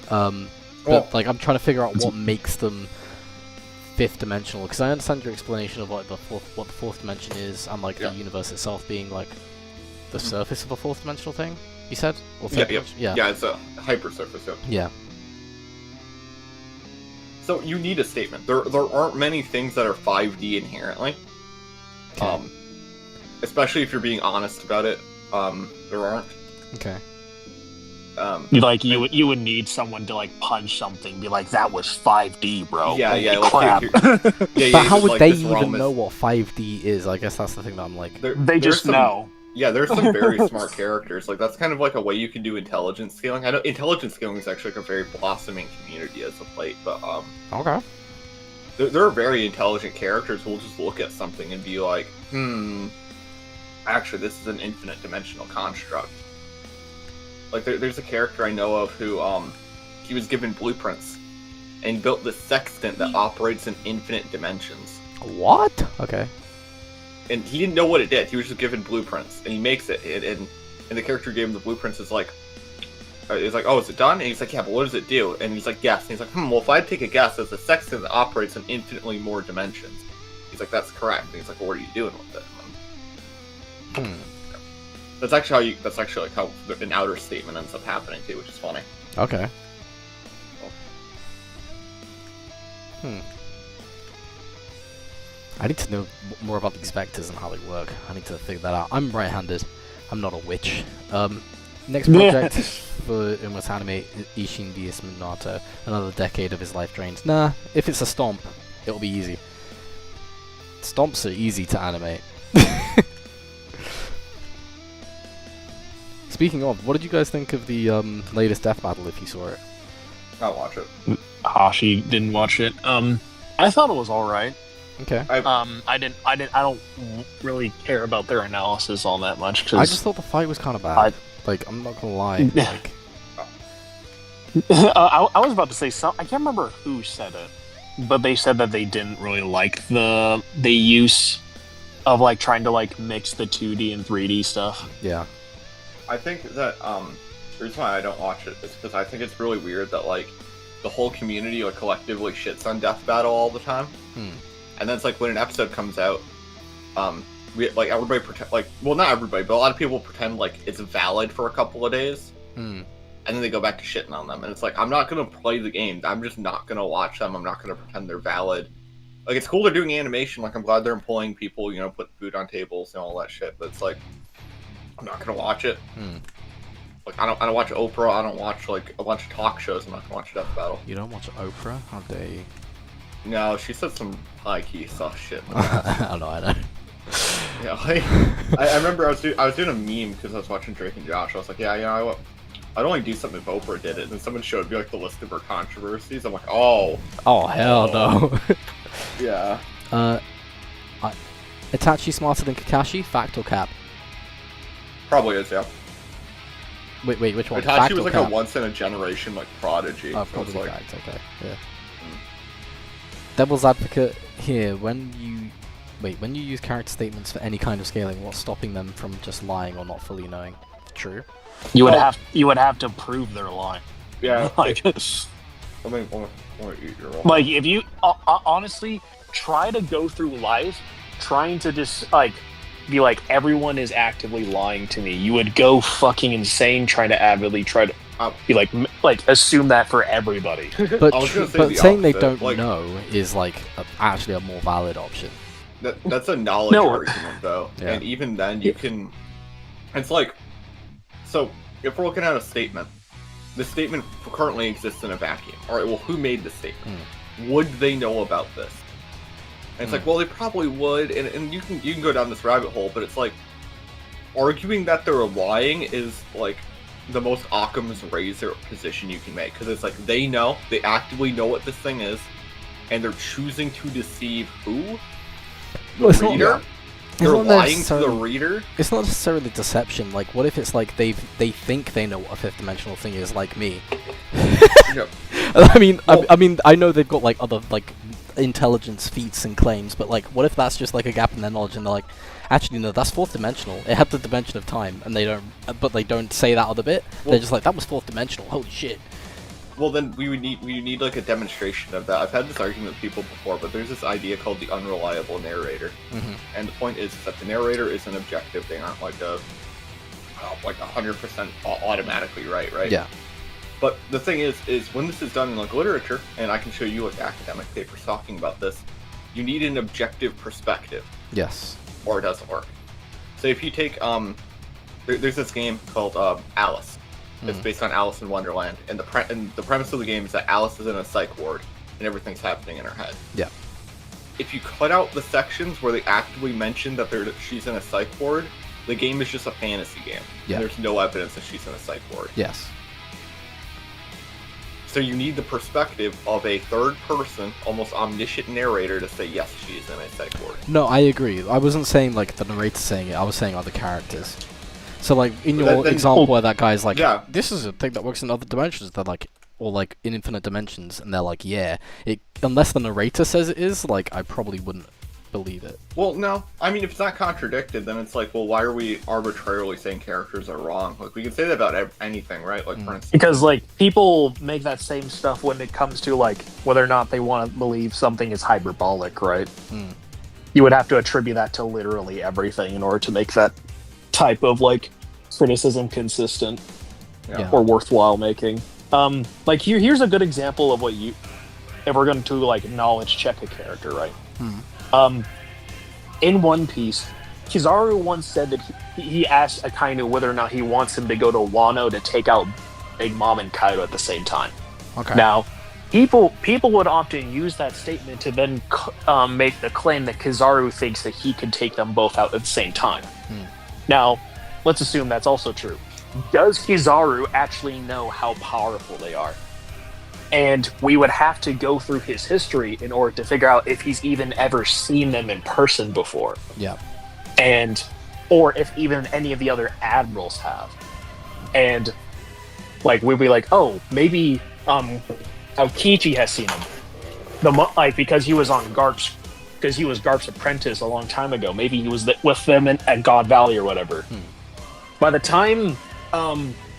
B: But like I'm trying to figure out what makes them 5th dimensional, because I understand your explanation of like what the 4th dimension is, and like the universe itself being like the surface of a 4th dimensional thing. You said? Or
E: yeah, it's a hyper surface.
B: Yeah.
E: So you need a statement. There aren't many things that are 5D inherently.
B: Okay.
E: Especially if you're being honest about it. There aren't.
B: Okay.
A: You would need someone to like punch something, be like, that was 5D, bro.
E: Yeah,
A: Holy
E: like,
A: crap.
B: But how would
E: like,
B: they even know what 5D is? I guess that's the thing that I'm like.
A: They just know.
E: Yeah, there's some very smart characters. Like that's kind of like a way you can do intelligence scaling. I know intelligence scaling is actually like a very blossoming community as of late, but
B: okay.
E: There are very intelligent characters who will just look at something and be like, actually, this is an infinite dimensional construct. Like there's a character I know of who he was given blueprints and built the sextant that operates in infinite dimensions.
B: What? Okay.
E: And he didn't know what it did. He was just given blueprints, and he makes it. And the character who gave him the blueprints is like, oh, is it done? And he's like, yeah, but what does it do? And he's like, yes. And he's like, well, if I take a guess, it's a sextant that operates in infinitely more dimensions. He's like, that's correct. And he's like, well, what are you doing with it? That's actually like how an outer statement ends up happening too, which is funny.
B: Okay. I need to know more about these vectors and how they work. I need to figure that out. I'm right-handed. I'm not a witch. Next project for Uma's anime, Ishin vs Minato. Another decade of his life drained. Nah, if it's a stomp, it'll be easy. Stomps are easy to animate. Speaking of, what did you guys think of the latest death battle, if you saw it?
E: I'll watch it.
A: Hashi didn't watch it. I thought it was alright.
B: Okay.
A: I don't really care about their analysis all that much. Cause
B: I just thought the fight was kind of bad. Like, I'm not gonna lie. Like,
A: I was about to say something. I can't remember who said it, but they said that they didn't really like the use of like trying to like mix the 2D and 3D stuff.
B: Yeah.
E: I think that the reason why I don't watch it is because I think it's really weird that like the whole community like collectively shits on Death Battle all the time. And then it's like when an episode comes out, we like everybody pretend like, well, not everybody, but a lot of people pretend like it's valid for a couple of days, and then they go back to shitting on them. And it's like, I'm not gonna play the game. I'm just not gonna watch them. I'm not gonna pretend they're valid. Like it's cool they're doing animation. Like I'm glad they're employing people, you know, put food on tables and all that shit. But it's like, I'm not gonna watch it. Like I don't watch Oprah. I don't watch like a bunch of talk shows. I'm not gonna watch Death Battle.
B: You don't watch Oprah? How dare you?
E: No, she said some high-key soft shit.
B: I know.
E: Yeah, like, I remember I was doing a meme because I was watching Drake and Josh. I was like, yeah, you know, I'd only do something if Oprah did it. And then someone showed me like the list of her controversies. I'm like, oh
B: hell no.
E: Yeah.
B: Itachi smarter than Kakashi? Fact or cap?
E: Probably is, yeah.
B: Wait, which one?
E: Itachi
B: Fact
E: was
B: or
E: like
B: cap?
E: a once-in-a-generation like prodigy.
B: Oh,
E: So
B: probably
E: it's like,
B: fact. Okay, yeah. Devil's advocate here. When you use character statements for any kind of scaling, what's stopping them from just lying or not fully knowing? True.
A: You would have to prove they're lying.
E: yeah.
A: Like,
E: I mean, want to eat your own.
A: like if you honestly try to go through life trying to just like be like everyone is actively lying to me, you would go fucking insane trying to avidly try to be like assume that for everybody.
B: But
E: I was gonna say
B: but
E: the
B: saying they
E: opposite,
B: don't
E: like-
B: know is like actually a more valid option.
E: That's a knowledge
A: No.
E: argument, though.
B: Yeah.
E: And even then, you can... It's like... So, if we're looking at a statement, the statement currently exists in a vacuum. Alright, well, who made the statement? Would they know about this? And it's like, well, they probably would, and you can go down this rabbit hole, but it's like... Arguing that they're lying is, like, the most Occam's razor position you can make. Because it's like, they know, they actively know what this thing is, and they're choosing to deceive who?
B: Well, it's
E: Reader?
B: not,
E: They're
B: not
E: lying to the
B: necessarily-
E: reader?
B: It's not necessarily deception. Like, what if it's like they think they know what a fifth dimensional thing is, like me?
E: Yep.
B: I mean,
E: Well-
B: I know they've got like other like intelligence feats and claims, but like, what if that's just like a gap in their knowledge, and they're like, actually no, that's fourth dimensional. It had the dimension of time, and but they don't say that other bit. They're just like, that was fourth dimensional. Holy shit.
E: Well, then we need like a demonstration of that. I've had this argument with people before, but there's this idea called the unreliable narrator, and the point is that the narrator is an objective. They aren't like a 100% automatically right?
B: Yeah.
E: But the thing is when this is done in like literature, and I can show you like academic papers talking about this, you need an objective perspective.
B: Yes.
E: Or it doesn't work. So if you take there's this game called Alice. It's based on Alice in Wonderland, and the premise of the game is that Alice is in a psych ward, and everything's happening in her head.
B: Yeah.
E: If you cut out the sections where they actively mention that she's in a psych ward, the game is just a fantasy game.
B: Yeah.
E: And there's no evidence that she's in a psych ward.
B: Yes.
E: So you need the perspective of a third-person, almost omniscient narrator to say, yes, she is in a psych ward.
B: No, I agree. I wasn't saying like the narrator saying it. I was saying other characters. So like in your example where that guy's like,
E: yeah,
B: this is a thing that works in other dimensions. They're like, or like in infinite dimensions, and they're like, yeah. Unless the narrator says it is, like, I probably wouldn't believe it.
E: Well, no. I mean, if it's not contradicted, then it's like, well, why are we arbitrarily saying characters are wrong? Like, we can say that about anything, right? Like, for instance,
A: because like people make that same stuff when it comes to like whether or not they want to believe something is hyperbolic, right? You would have to attribute that to literally everything in order to make that type of like criticism consistent or worthwhile making. Like here's a good example of what if we're going to like knowledge check a character, right? In One Piece, Kizaru once said that he asked Akainu whether or not he wants him to go to Wano to take out Big Mom and Kaido at the same time.
B: Okay.
A: Now, people would often use that statement to then make the claim that Kizaru thinks that he could take them both out at the same time. Now, let's assume that's also true. Does Kizaru actually know how powerful they are? And we would have to go through his history in order to figure out if he's even ever seen them in person before.
B: Yeah.
A: Or if even any of the other admirals have. And like we'd be like, oh, maybe Aokichi has seen him. Because he was on Garp's apprentice a long time ago. Maybe he was with them at God Valley or whatever. By the time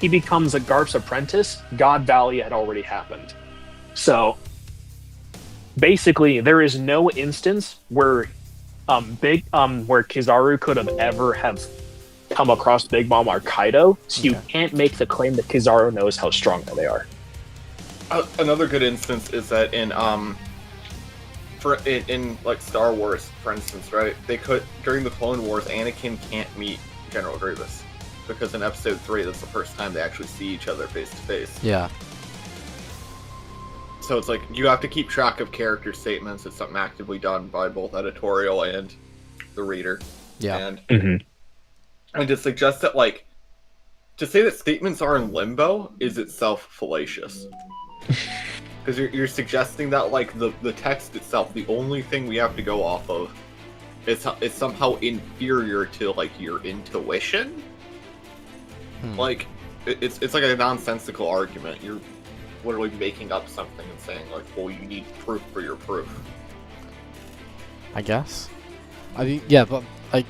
A: he becomes a Garp's apprentice, God Valley had already happened. So basically, there is no instance where where Kizaru could have ever have come across Big Mom or Kaido. So you can't make the claim that Kizaru knows how strong they are.
E: Another good instance is that in like Star Wars, for instance, right? They could during the Clone Wars, Anakin can't meet General Grievous because in Episode 3, that's the first time they actually see each other face to face.
B: Yeah.
E: So it's like you have to keep track of character statements. It's something actively done by both editorial and the reader.
B: Yeah.
E: And to suggest that like to say that statements are in limbo is itself fallacious. Because you're suggesting that like the text itself, the only thing we have to go off of is somehow inferior to like your intuition. Like it's like a nonsensical argument. You're literally making up something and saying like, well, you need proof for your proof.
B: I guess. I think but like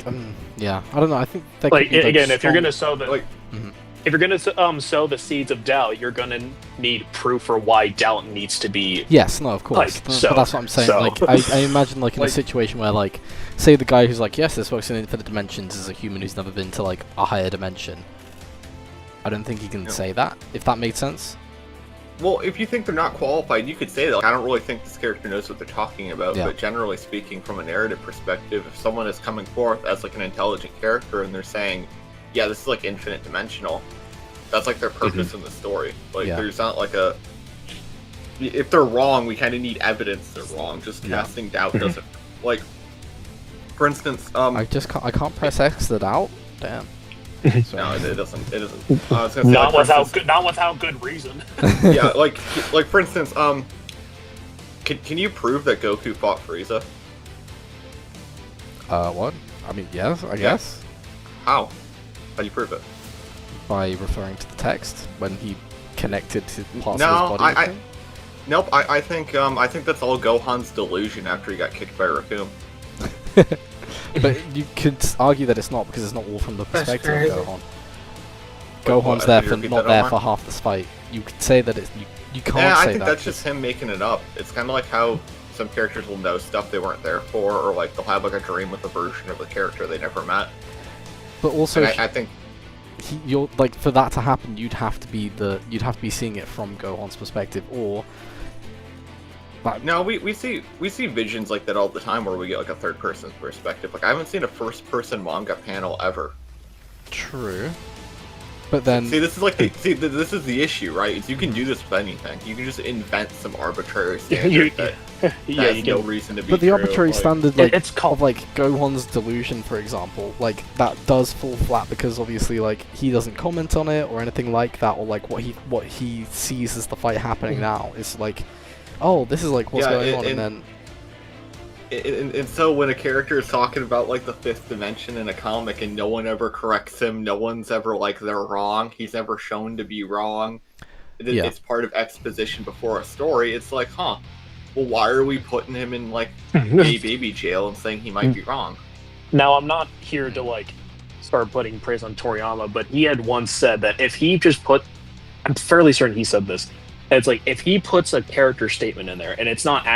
B: yeah, I don't know. I think that
A: like
B: could be,
A: again,
B: like,
A: if you're gonna sow the
E: like.
A: If you're going to sow the seeds of doubt, you're going to need proof for why doubt needs to be.
B: Yes, no, of course. But that's what I'm saying. Like, I imagine, like, in a situation where, like, say the guy who's like, yes, this works in infinite dimensions is a human who's never been to, like, a higher dimension. I don't think he can say that, if that makes sense.
E: Well, if you think they're not qualified, you could say that. Like, I don't really think this character knows what they're talking about, but generally speaking, from a narrative perspective, if someone is coming forth as, like, an intelligent character and they're saying, yeah, this is, like, infinite dimensional, that's like their purpose in the story. Like, there's not like a. If they're wrong, we kind of need evidence they're wrong. Just casting doubt doesn't. Like, for instance,
B: I can't press X that out. Damn.
E: No, it doesn't. It doesn't. I was gonna say,
A: not without good reason.
E: Yeah, like for instance, can you prove that Goku fought Frieza?
B: What? I mean, yes, I guess.
E: How? How do you prove it?
B: By referring to the text when he connected to parts of his body.
E: Nope. I think that's all Gohan's delusion after he got kicked by Raccoon.
B: But you could argue that it's not because it's not all from the
C: That's
B: perspective of
C: crazy.
B: Gohan.
E: What,
B: Gohan's there
E: could you
B: for
E: repeat
B: not
E: that,
B: there
E: Omar?
B: for half this fight. You could say that it's you can't
E: Yeah,
B: say
E: I think
B: that.
E: that's just him making it up. It's kind of like how some characters will know stuff they weren't there for, or like they'll have like a dream with a version of the character they never met.
B: But also,
E: And I think
B: you're like for that to happen, you'd have to be seeing it from Gohan's perspective, or
E: no, we see visions like that all the time where we get like a third person perspective. Like I haven't seen a first person manga panel ever.
B: true. But then
E: See, this is this is the issue, right? Is you can do this with anything. You can just invent some arbitrary standard that has no reason to be
B: But the
E: true.
B: arbitrary
E: Like,
B: standard, like,
A: it's called-
B: of, like, Gohan's delusion, for example, like, that does fall flat because, obviously, like, he doesn't comment on it or anything like that, or, like, what he sees as the fight happening now is, like, oh, this is, like, what's going on, and then...
E: And so when a character is talking about, like, the fifth dimension in a comic and no one ever corrects him, no one's ever, like, they're wrong, he's never shown to be wrong, it's part of exposition before a story, it's like, huh, well, why are we putting him in, like, gay baby jail and saying he might be wrong?
A: Now, I'm not here to like start putting praise on Toriyama, but he had once said that if he just I'm fairly certain he said this. It's like if he puts a character statement in there and it's not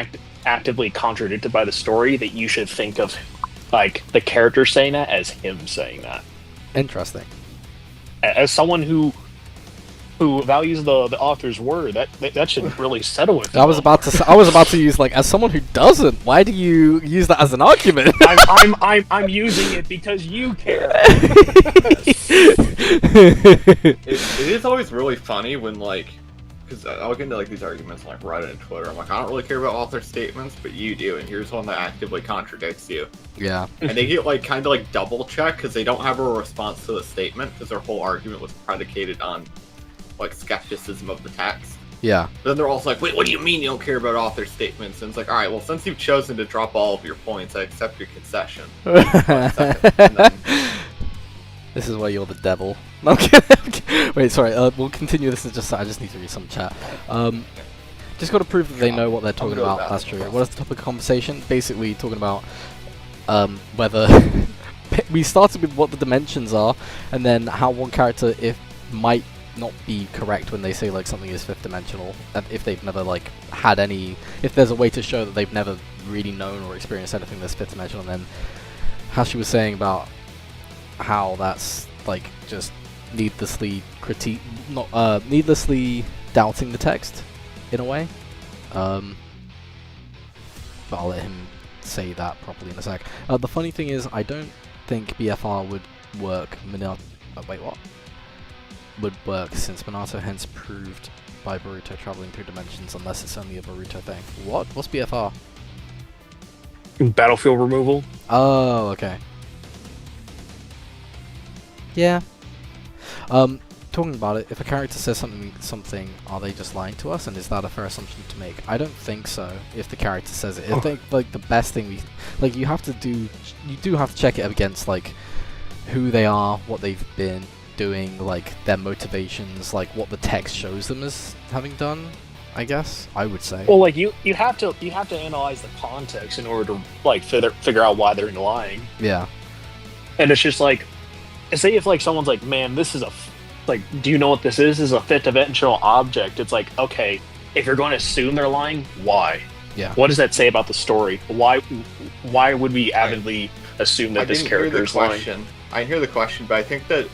A: actively contradicted by the story, that you should think of like the character saying that as him saying that.
B: Interesting.
A: As someone who values the author's word, that should really settle with him.
B: I was about to use, like, as someone who doesn't, why do you use that as an argument?
A: I'm using it because you care.
E: It is always really funny when, like, because I'll get into, like, these arguments on, like, Reddit and Twitter. I'm like, I don't really care about author statements, but you do, and here's one that actively contradicts you.
B: Yeah.
E: And they get, like, kind of, like, double check because they don't have a response to the statement because their whole argument was predicated on, like, skepticism of the text.
B: Yeah.
E: But then they're also like, wait, what do you mean you don't care about author statements? And it's like, alright, well, since you've chosen to drop all of your points, I accept your concession.
B: This is why you're the devil. No, I'm kidding. Wait, sorry. We'll continue this. I just need to read some chat. Just got to prove that they know what they're talking
E: good with
B: about.
E: that.
B: That's true. What is the topic of conversation? Basically, talking about whether we started with what the dimensions are, and then how one character might not be correct when they say like something is fifth dimensional, and if they've never like had any, if there's a way to show that they've never really known or experienced anything that's fifth dimensional, and then how she was saying about how that's like just needlessly needlessly doubting the text in a way. But I'll let him say that properly in a sec. The funny thing is, I don't think BFR would work. Would work since Minato hence proved by Boruto traveling through dimensions, unless it's only a Boruto thing. What? What's BFR?
A: Battlefield removal.
B: Oh, okay. Yeah. Talking about it, if a character says something, are they just lying to us, and is that a fair assumption to make? I don't think so. If the character says it, I think like the best thing you do have to check it against like who they are, what they've been doing, like their motivations, like what the text shows them as having done. I guess I would say.
A: Well, like you have to analyze the context in order to like figure out why they're lying.
B: Yeah.
A: And it's just like, say if like someone's like, man, this is do you know what this is? This is a fifth dimensional object. It's like, okay, if you're going to assume they're lying, why?
B: Yeah.
A: What does that say about the story? Why would we avidly assume that this character is lying?
E: I hear the question, but I think that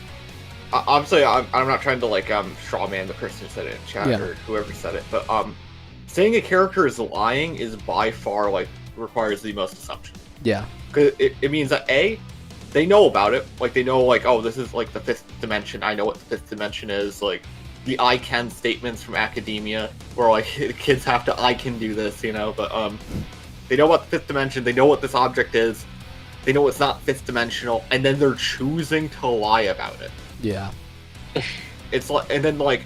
E: obviously I'm not trying to like strawman the person who said it in chat or whoever said it, but saying a character is lying is by far like requires the most assumption.
B: Yeah.
E: Because it means that they know about it, like they know like, oh, this is like the fifth dimension. I know what the fifth dimension is. Like the I can statements from academia, where like kids have to I can do this, you know. But they know about the fifth dimension. They know what this object is. They know it's not fifth dimensional, and then they're choosing to lie about it.
B: Yeah.
E: It's like, and then like,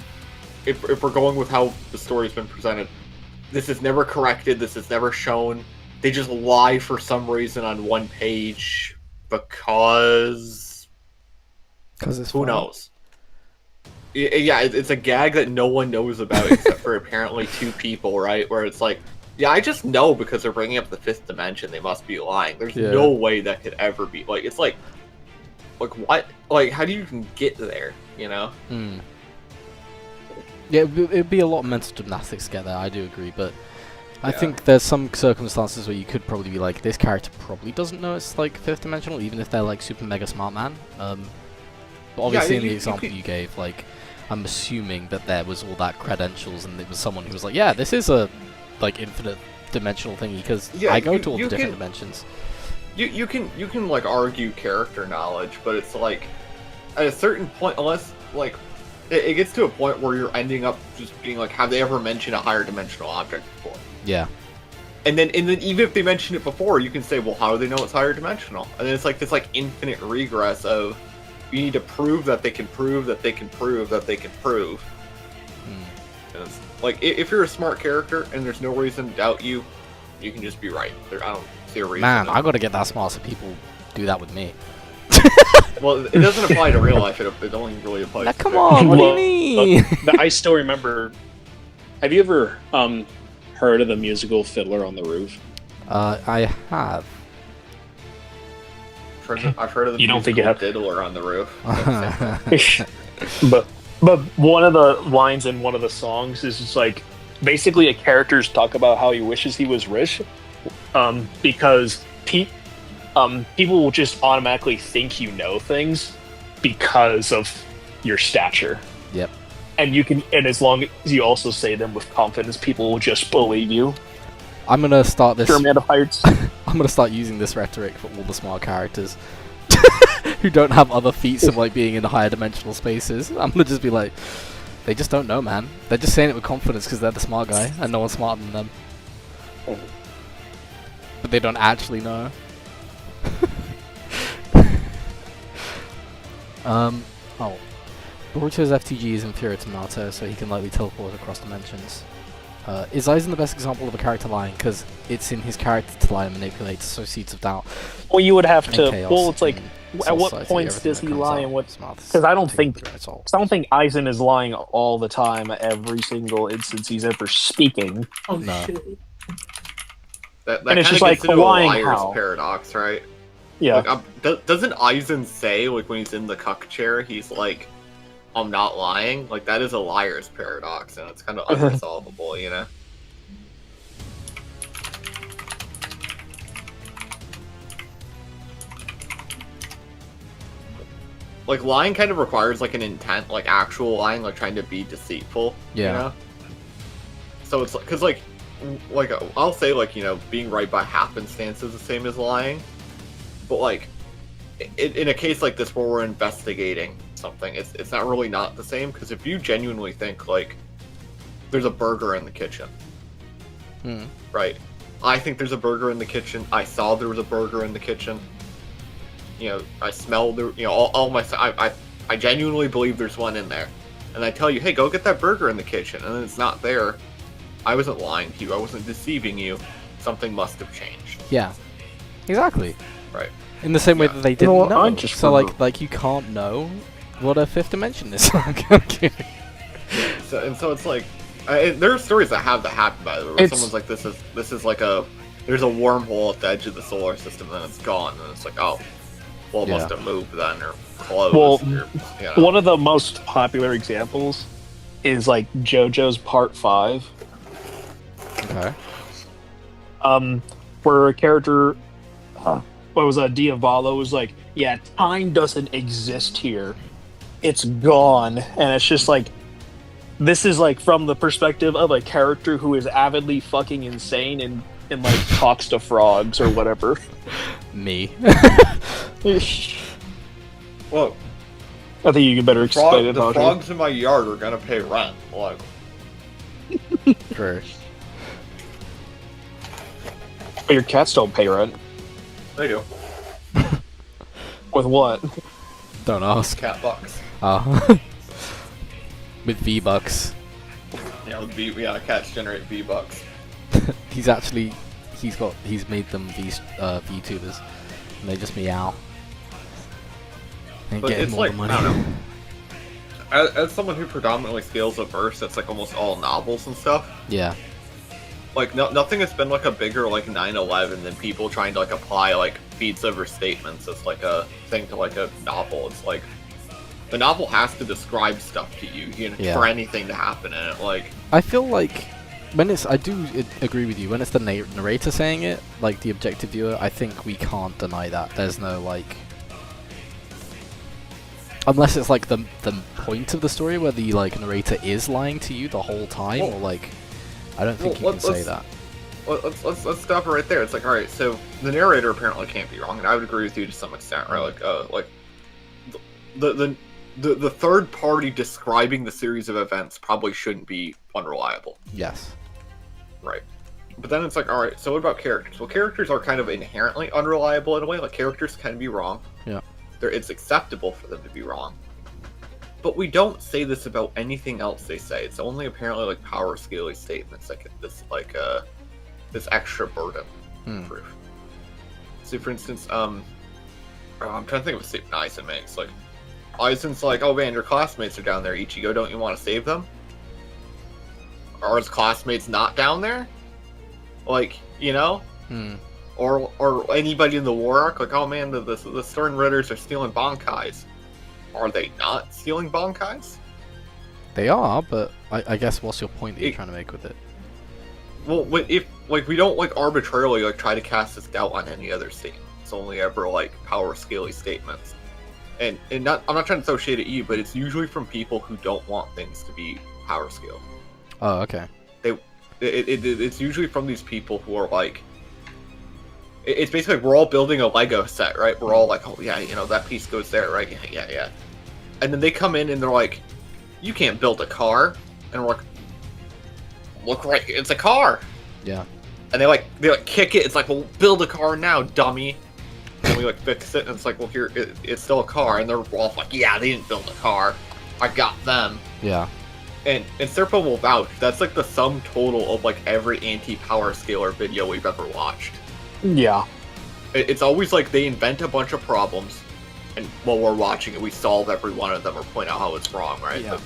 E: if we're going with how the story's been presented, this is never corrected. This is never shown. They just lie for some reason on one page because
B: it's
E: who
B: funny.
E: knows? Yeah, it's a gag that no one knows about except for apparently 2 people, right? Where it's like, yeah, I just know because they're bringing up the 5th dimension. They must be lying. There's no way that could ever be. Like, it's like what? Like, how do you even get there? You know?
B: Yeah, it'd be a lot of mental gymnastics to get there. I do agree, but I think there's some circumstances where you could probably be like, this character probably doesn't know it's like 5th dimensional, even if they're like super mega smart man. But obviously, in the example you gave, like, I'm assuming that there was all that credentials, and it was someone who was like, yeah, this is a like infinite dimensional thingy because I go to all the different dimensions.
E: You can like argue character knowledge, but it's like at a certain point, unless like it gets to a point where you're ending up just being like, have they ever mentioned a higher dimensional object before?
B: Yeah.
E: And then even if they mentioned it before, you can say, well, how do they know it's higher dimensional? And then it's like this like infinite regress of you need to prove that they can prove that they can prove that they can prove. And it's like, if you're a smart character and there's no reason to doubt you, you can just be right. I don't see a reason.
B: Man, I gotta get that smart so people do that with me.
E: Well, it doesn't apply to real life. It only really applies.
B: Now,
E: to
B: come on, what do you mean?
A: I still remember. Have you ever heard of the musical Fiddler on the Roof?
B: I have.
E: I've heard of the
A: You don't think you have
E: Diddler on the Roof.
A: but one of the lines in one of the songs is just like basically a character's talk about how he wishes he was rich, because people will just automatically think you know things because of your stature.
B: Yep.
A: And as long as you also say them with confidence, people will just believe you.
B: I'm gonna start this.
A: I'm
B: gonna start using this rhetoric for all the smart characters who don't have other feats of like being in the higher dimensional spaces. I'm gonna just be like, they just don't know, man. They're just saying it with confidence because they're the smart guy and no one's smarter than them. But they don't actually know. Boruto's FTG is inferior to Naruto, so he can likely teleport across dimensions. Is Aizen the best example of a character lying? Because it's in his character to lie and manipulate, so seeds of doubt.
A: Well, you would have to.
B: Chaos
A: Well, it's like,
B: in
A: at what
B: society,
A: points
B: everything
A: does he
B: that comes
A: lie,
B: out
A: and what?
B: smartest
A: Because I don't
B: thing
A: think
B: through it all.
A: Aizen is lying all the time, every single instance he's ever speaking.
C: Oh
B: No.
C: shit.
E: That
A: And it's
E: kind
A: just
E: of
A: like,
E: gets into a
A: lying
E: liar's
A: how?
E: paradox, right?
A: Yeah.
E: Like, doesn't Aizen say, like, when he's in the cuck chair, he's like, I'm not lying? Like, that is a liar's paradox, and it's kind of unresolvable, you know? Like, lying kind of requires, like, an intent, like, actual lying, like, trying to be deceitful,
B: Yeah.
E: you know? So it's, because, like, I'll say, like, you know, being right by happenstance is the same as lying, but, like, in a case like this where we're investigating something, it's not really not the same, because if you genuinely think, like, there's a burger in the kitchen, right? I think there's a burger in the kitchen, I saw there was a burger in the kitchen, you know, I smelled, you know, all my, I genuinely believe there's one in there, and I tell you, hey, go get that burger in the kitchen, and then it's not there, I wasn't lying to you, I wasn't deceiving you, something must have changed.
B: Yeah. Exactly.
E: Right.
B: In the same way that they didn't
A: Well,
B: know.
A: I just
B: So
A: remember-
B: like you can't know what a 5th dimension is. Okay.
E: So it's like, there are stories that have that happen, by the way, where someone's like, this is like there's a wormhole at the edge of the solar system, and then it's gone, and it's like, oh, well, it must have moved then, or closed.
A: Well,
E: or, you know.
A: one of the most popular examples is like JoJo's Part 5.
B: Okay.
A: Where a character, what was that, Diavolo was like, yeah, time doesn't exist here. It's gone. And it's just like, this is like from the perspective of a character who is avidly fucking insane and like talks to frogs or whatever.
B: Me.
E: Well,
A: I think you can better explain it.
E: the
A: Audrey.
E: frogs in my yard are gonna pay rent. Like,
B: True.
A: But your cats don't pay rent.
E: they do.
A: With what?
B: Don't ask.
E: Cat bucks.
B: With V-Bucks.
E: Yeah, cats generate V-bucks.
B: He's made them VTubers. And they just meow. And
E: But
B: get him
E: it's
B: all
E: like,
B: the money.
E: I don't know. as someone who predominantly scales a verse that's like almost all novels and stuff,
B: Yeah.
E: like nothing has been like a bigger like 9/11 than people trying to like apply like feats over statements as like a thing to like a novel. It's like the novel has to describe stuff to you know,
B: Yeah.
E: for anything to happen in it. Like
B: I feel like when it's, I do agree with you, when it's the narrator saying it, like the objective viewer, I think we can't deny that. There's no like, unless it's like the point of the story where the like narrator is lying to you the whole time, or like, I don't think you can say that.
E: Let's stop it right there. It's like, all right, so the narrator apparently can't be wrong, and I would agree with you to some extent, right? Like the third party describing the series of events probably shouldn't be unreliable.
B: Yes.
E: Right. But then it's like, all right, so what about characters? Well, characters are kind of inherently unreliable in a way. Like, characters can be wrong.
B: Yeah.
E: It's acceptable for them to be wrong. But we don't say this about anything else they say. It's only apparently, like, power scaly statements that get this, like, this extra burden of proof. So, for instance, I'm trying to think of a statement Aizen makes. Like, Aizen's like, oh, man, your classmates are down there, Ichigo. Don't you want to save them? Are his classmates not down there? Like, you know? Or anybody in the war arc, like, oh man, the Stern Ritters are stealing Bankais. Are they not stealing Bankais?
B: They are, but I guess what's your point that you're trying to make with it?
E: Well, if, like, we don't, like, arbitrarily, like, try to cast this doubt on any other statement. It's only ever, like, power scaly statements. And I'm not trying to throw shade at you, but it's usually from people who don't want things to be power scale.
B: Oh, okay.
E: It's usually from these people who are like, it's basically like we're all building a Lego set, right? We're all like, oh yeah, you know, that piece goes there, right? Yeah. And then they come in and they're like, you can't build a car. And we're like, look, right, it's a car.
B: Yeah.
E: And they like kick it. It's like, well, build a car now, dummy. And we like fix it, and it's like, well, here, it's still a car. And they're all like, yeah, they didn't build a car. I got them.
B: Yeah.
E: And Serpo will vouch, that's like the sum total of like every anti-power scaler video we've ever watched.
A: Yeah.
E: It's always like they invent a bunch of problems, and while we're watching it, we solve every one of them or point out how it's wrong, right?
B: Yeah.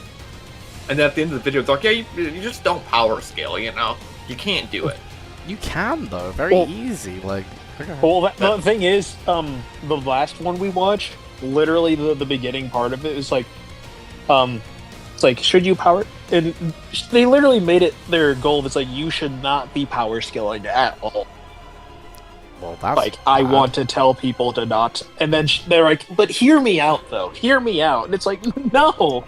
E: And then at the end of the video, it's like, yeah, you just don't power scale, you know? You can't do it.
B: You can, though. Very easy. Like, okay.
A: Well, the thing is, the last one we watched, literally the beginning part of it is like, it's like, should you power? And they literally made it their goal. It's like, you should not be power scaling at all.
B: Well, that's
A: like, I want to tell people to not. And then they're like, but hear me out, though. Hear me out. And it's like, no.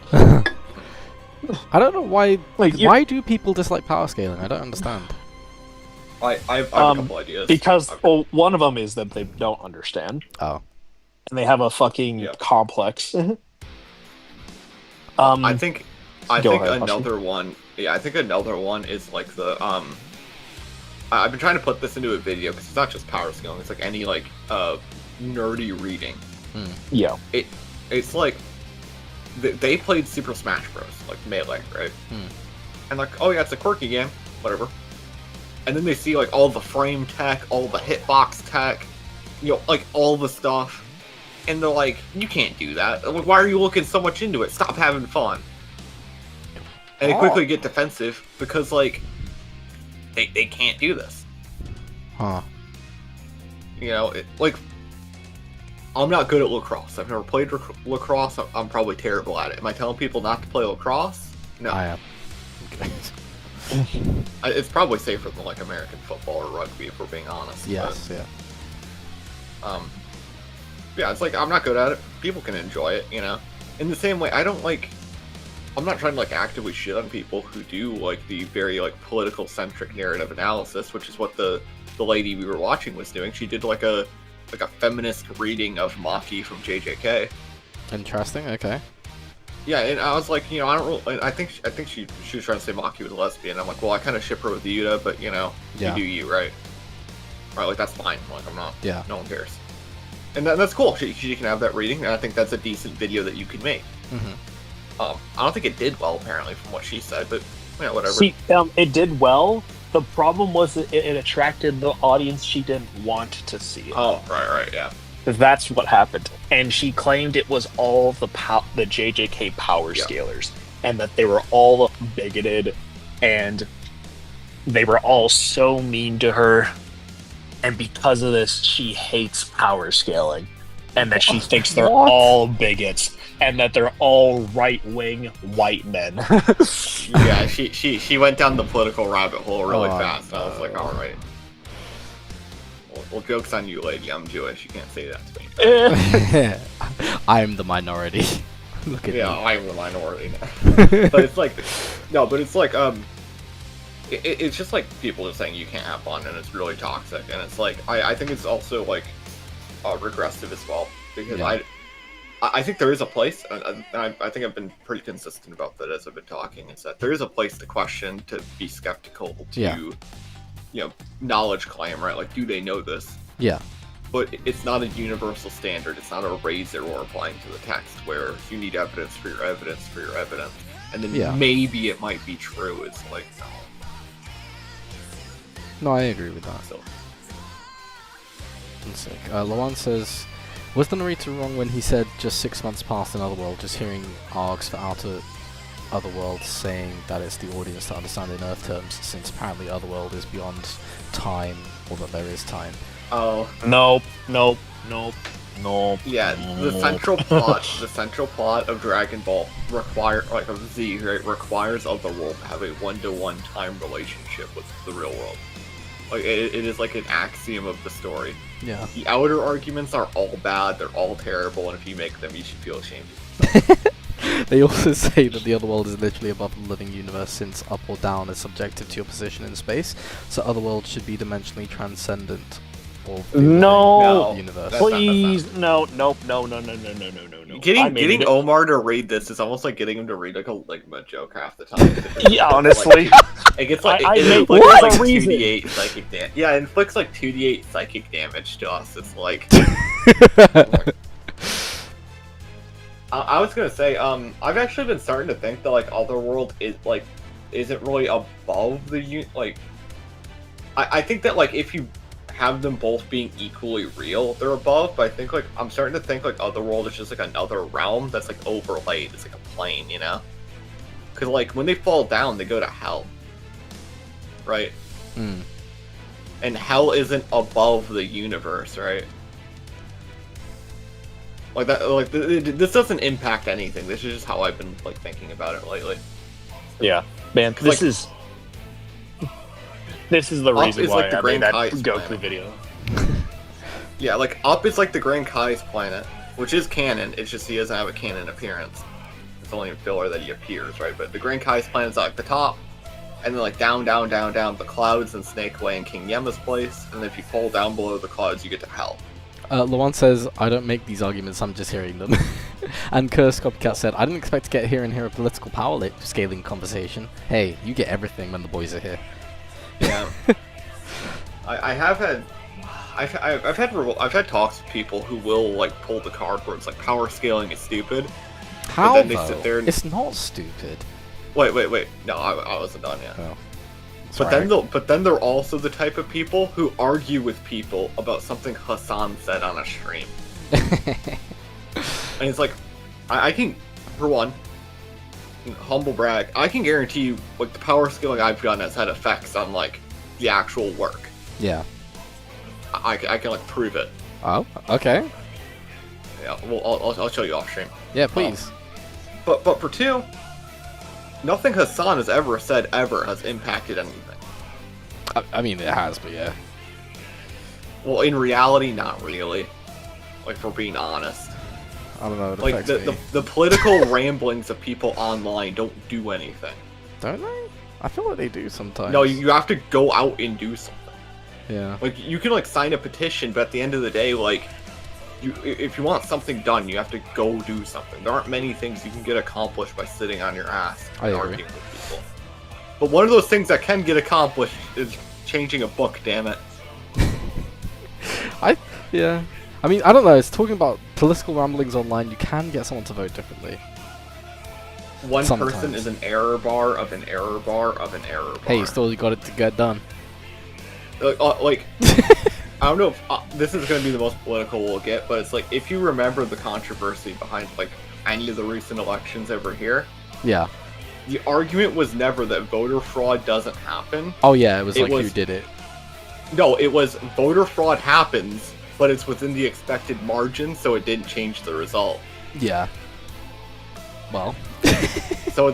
B: I don't know why.
A: Like,
B: why do people dislike power scaling? I don't understand.
E: I have a couple ideas.
A: Because, well, one of them is that they don't understand.
B: Oh.
A: And they have a fucking complex.
E: I think
A: ahead,
E: another one. Yeah, I think another one is like the I've been trying to put this into a video because it's not just power scaling. It's like any like nerdy reading.
A: Yeah.
E: It's like they played Super Smash Bros. Like Melee, right? And like, oh yeah, it's a quirky game, whatever. And then they see like all the frame tech, all the hitbox tech, you know, like all the stuff. And they're like, you can't do that. Like, why are you looking so much into it? Stop having fun. And they quickly get defensive because, like, they can't do this.
B: Huh.
E: You know, like, I'm not good at lacrosse. I've never played lacrosse. I'm probably terrible at it. Am I telling people not to play lacrosse? No.
B: I am. Okay.
E: It's probably safer than, like, American football or rugby, if we're being honest.
B: Yes,
E: but, yeah, it's like, I'm not good at it. People can enjoy it, you know? In the same way, I'm not trying to, like, actively shit on people who do, like, the very, like, political-centric narrative analysis, which is what the lady we were watching was doing. She did, like a feminist reading of Maki from JJK.
B: Interesting, okay.
E: Yeah, and I was like, you know, I think she was trying to say Maki was a lesbian. I'm like, well, I kind of ship her with Yuta, but, you know, you do you, right? Right, like, that's fine. Like, I'm not. Yeah. No one cares. And that's cool. She can have that reading, and I think that's a decent video that you can make. I don't think it did well, apparently, from what she said, but yeah, whatever.
A: See, it did well. The problem was that it attracted the audience she didn't want to see it.
E: Oh, right, yeah.
A: That's what happened. And she claimed it was all the JJK power
E: Yeah.
A: scalers, and that they were all bigoted, and they were all so mean to her. And because of this, she hates power scaling, and that she thinks they're
B: What?
A: all bigots, and that they're all right-wing white men.
E: Yeah, she went down the political rabbit hole really
B: Oh,
E: fast. I was like,
B: no.
E: all right. Well, joke's on you, lady. I'm Jewish. You can't say that to me.
B: I'm the minority. Look at
E: Yeah,
B: me.
E: I'm the minority now. But it's like, no, but it's like, it's just like people just saying you can't have fun, and it's really toxic. And it's like, I think it's also like regressive as well, because
B: Yeah.
E: I think there is a place, and I think I've been pretty consistent about that as I've been talking, is that there is a place to question, to be skeptical, to,
B: Yeah.
E: you know, knowledge claim, right? Like, do they know this?
B: Yeah.
E: But it's not a universal standard. It's not a razor we're applying to the text where you need evidence for your evidence for your evidence. And then
B: Yeah.
E: maybe it might be true. It's like, no.
B: No, I agree with that.
E: So,
B: One sec. Lawan says, was the narrator wrong when he said just 6 months past in Otherworld, just hearing arcs for Otherworld saying that it's the audience to understand in Earth terms, since apparently Otherworld is beyond time, or that there is time.
E: oh,
A: Nope.
E: yeah, the central plot of Dragon Ball of Z, right, requires Otherworld to have a one-to-one time relationship with the real world. Like, it is like an axiom of the story.
B: Yeah.
E: The outer arguments are all bad, they're all terrible, and if you make them, you should feel ashamed.
B: They also say that the Otherworld is literally above the living universe, since up or down is subjective to your position in space, so Otherworld should be dimensionally transcendent. Or
A: No,
B: universe.
E: That's not-
A: please, no.
E: Getting Omar to read this is almost like getting him to read like a Ligma joke half the time.
A: Yeah, honestly.
E: It gets like
A: I
E: it
A: made
E: inflicts
A: what?
E: like
A: A reason.
E: 2d8 psychic damage. Yeah, it inflicts like 2d8 psychic damage to us. It's like I was gonna say, I've actually been starting to think that like Otherworld isn't really above the I think that like if you have them both being equally real, they're above. But I think like I'm starting to think like Otherworld is just like another realm that's like overlaid. It's like a plane, you know? Because like when they fall down, they go to hell, right?
B: Hmm.
E: And hell isn't above the universe, right? Like that. Like this doesn't impact anything. This is just how I've been like thinking about it lately.
A: Yeah, man,
E: Like-
A: this is the
E: Up
A: reason
E: is,
A: why
E: like, the
A: I made
E: Grand
A: that
E: Kai's
A: Goku
E: planet.
A: video.
E: Yeah, like Up is like the Grand Kai's planet, which is canon. It's just he doesn't have a canon appearance. It's only in filler that he appears, right? But the Grand Kai's planet's like the top, and then like down, the clouds and Snake Way and King Yema's place, and then if you fall down below the clouds, you get to hell.
B: Lawan says, I don't make these arguments, I'm just hearing them. And Curse Copycat said, I didn't expect to get here and hear a political power scaling conversation. Hey, you get everything when the boys are here.
E: Yeah. I've had talks with people who will like pull the card where it's like power scaling is stupid.
B: How
E: then they
B: though?
E: sit there and-
B: It's not stupid.
E: Wait. No, I wasn't done yet.
B: Oh.
E: But then they're also the type of people who argue with people about something Hassan said on a stream. And it's like, I can, for one, humble brag, I can guarantee you, like, the power scaling I've done has had effects on, like, the actual work.
B: Yeah.
E: I can, like, prove it.
B: Oh, okay.
E: Yeah, well, I'll show you off stream.
B: Yeah, please.
E: But for two, nothing Hassan has ever said ever has impacted anything.
B: I mean, it has, but yeah.
E: Well, in reality, not really. Like, for being honest.
B: I don't know. It
E: Like,
B: affects me.
E: the political ramblings of people online don't do anything.
B: Don't they? I feel like they do sometimes.
E: No, you have to go out and do something.
B: Yeah.
E: Like, you can, like, sign a petition, but at the end of the day, like, if you want something done, you have to go do something. There aren't many things you can get accomplished by sitting on your ass
B: I
E: and
B: agree.
E: arguing with people. But one of those things that can get accomplished is changing a book, damn it.
B: Yeah. I mean, I don't know. It's talking about political ramblings online. You can get someone to vote differently.
E: One
B: Sometimes.
E: person is an error bar of an error bar of an error bar.
B: Hey, you still got it to get done.
E: Like I don't know if this is going to be the most political we'll get, but it's like, if you remember the controversy behind like any of the recent elections over here,
B: Yeah.
E: the argument was never that voter fraud doesn't happen.
B: Oh yeah, it was like who did it.
E: No, it was voter fraud happens, but it's within the expected margin, so it didn't change the result.
B: Yeah. Well.
E: So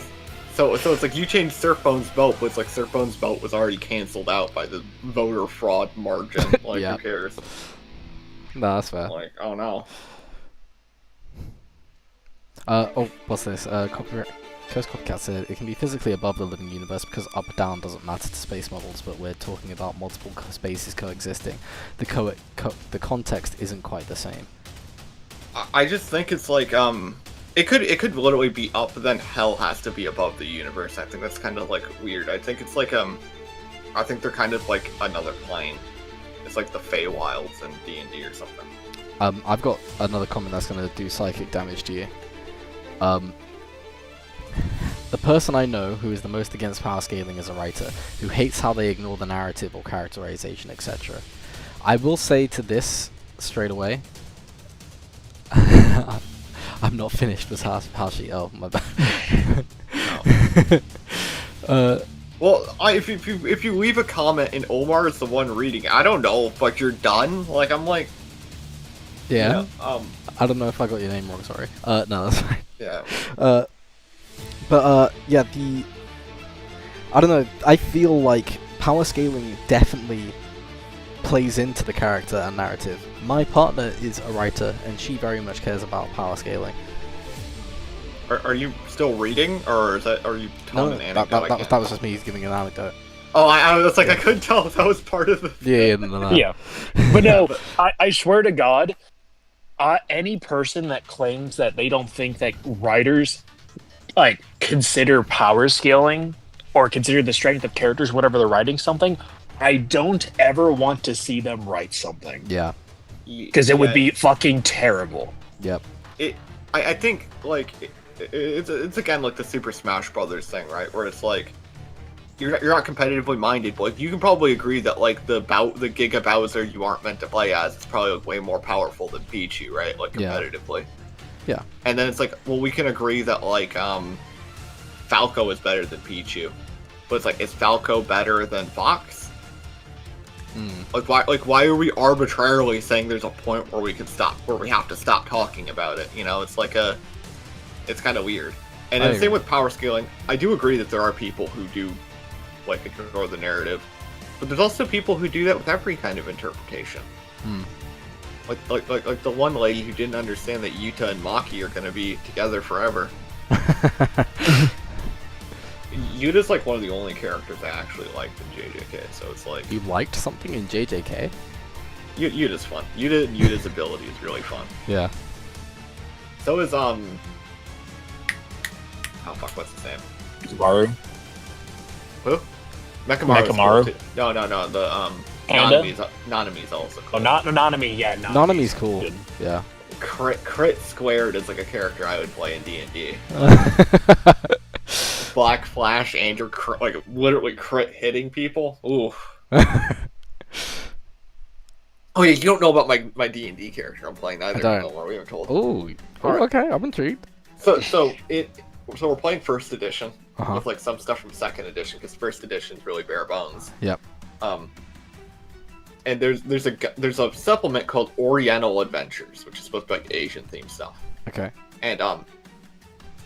E: it's like you changed Surfbone's vote, but it's like Surfbone's vote was already canceled out by the voter fraud margin. Like,
B: Yeah.
E: who cares?
B: No, that's fair.
E: Like, oh no.
B: Oh, what's this? Copyright. Coast Copycat said it can be physically above the living universe because up or down doesn't matter to space models, but we're talking about multiple spaces coexisting. The context isn't quite the same.
E: I just think it's like it could literally be up, but then hell has to be above the universe. I think that's kind of like weird. I think it's like I think they're kind of like another plane. It's like the Feywilds in D&D or something.
B: I've got another comment that's gonna do psychic damage to you. The person I know who is the most against power scaling is a writer who hates how they ignore the narrative or characterization, etc. I will say to this straight away. I'm not finished with Hashi. Oh my bad.
E: Well, if you leave a comment and Omar is the one reading, I don't know, but you're done. Like I'm like,
B: yeah.
E: Yeah,
B: I don't know if I got your name wrong. Sorry. No, that's fine.
E: yeah.
B: Yeah, I don't know, I feel like power scaling definitely plays into the character and narrative. My partner is a writer, and she very much cares about power scaling.
E: Are you still reading, or are you telling an anecdote?
B: That was just me giving an anecdote.
E: Oh, I was like, I couldn't tell if that was part of the...
B: Yeah, no.
A: Yeah. But no, I swear to God, any person that claims that they don't think that writers like consider power scaling or consider the strength of characters, whatever they're writing something, I don't ever want to see them write something.
B: Yeah.
A: Because it would be fucking terrible.
B: Yep.
E: I think, like, it's again like the Super Smash Brothers thing, right? Where it's like, you're not competitively minded, but like, you can probably agree that like the Giga Bowser you aren't meant to play as is probably like, way more powerful than Pichu, right? Like competitively.
B: Yeah. And
E: then it's like, well, we can agree that like Falco is better than Pichu, but it's like, is Falco better than Fox? Like why are we arbitrarily saying there's a point where we have to stop talking about it? You know, it's like it's kind of weird. And the same with power scaling. I do agree that there are people who do like ignore the narrative, but there's also people who do that with every kind of interpretation. Like the one lady who didn't understand that Yuta and Maki are going to be together forever. Yuta's like one of the only characters I actually liked in JJK, so it's like...
B: You liked something in JJK?
E: Yuta's fun. Yuta's ability is really fun.
B: Yeah.
E: So is, oh fuck, what's his name?
A: Kizaru?
E: Who? Mekamaru's
A: Mekamaru?
E: cool too. No, the,
A: Panda?
E: Nanami's also cool.
A: Oh, not Nanami, yeah.
B: Nanami's cool. Good. Yeah.
E: Crit squared is like a character I would play in D&D. Black Flash and your like literally crit hitting people. Ooh. Oh yeah, you don't know about my D&D character I'm playing either.
B: I don't.
E: We haven't told.
B: Ooh. Right. Okay, I'm intrigued.
E: So we're playing first edition with like some stuff from second edition because first edition is really bare bones.
B: Yep.
E: And there's a supplement called Oriental Adventures, which is supposed to be like Asian themed stuff.
B: Okay.
E: And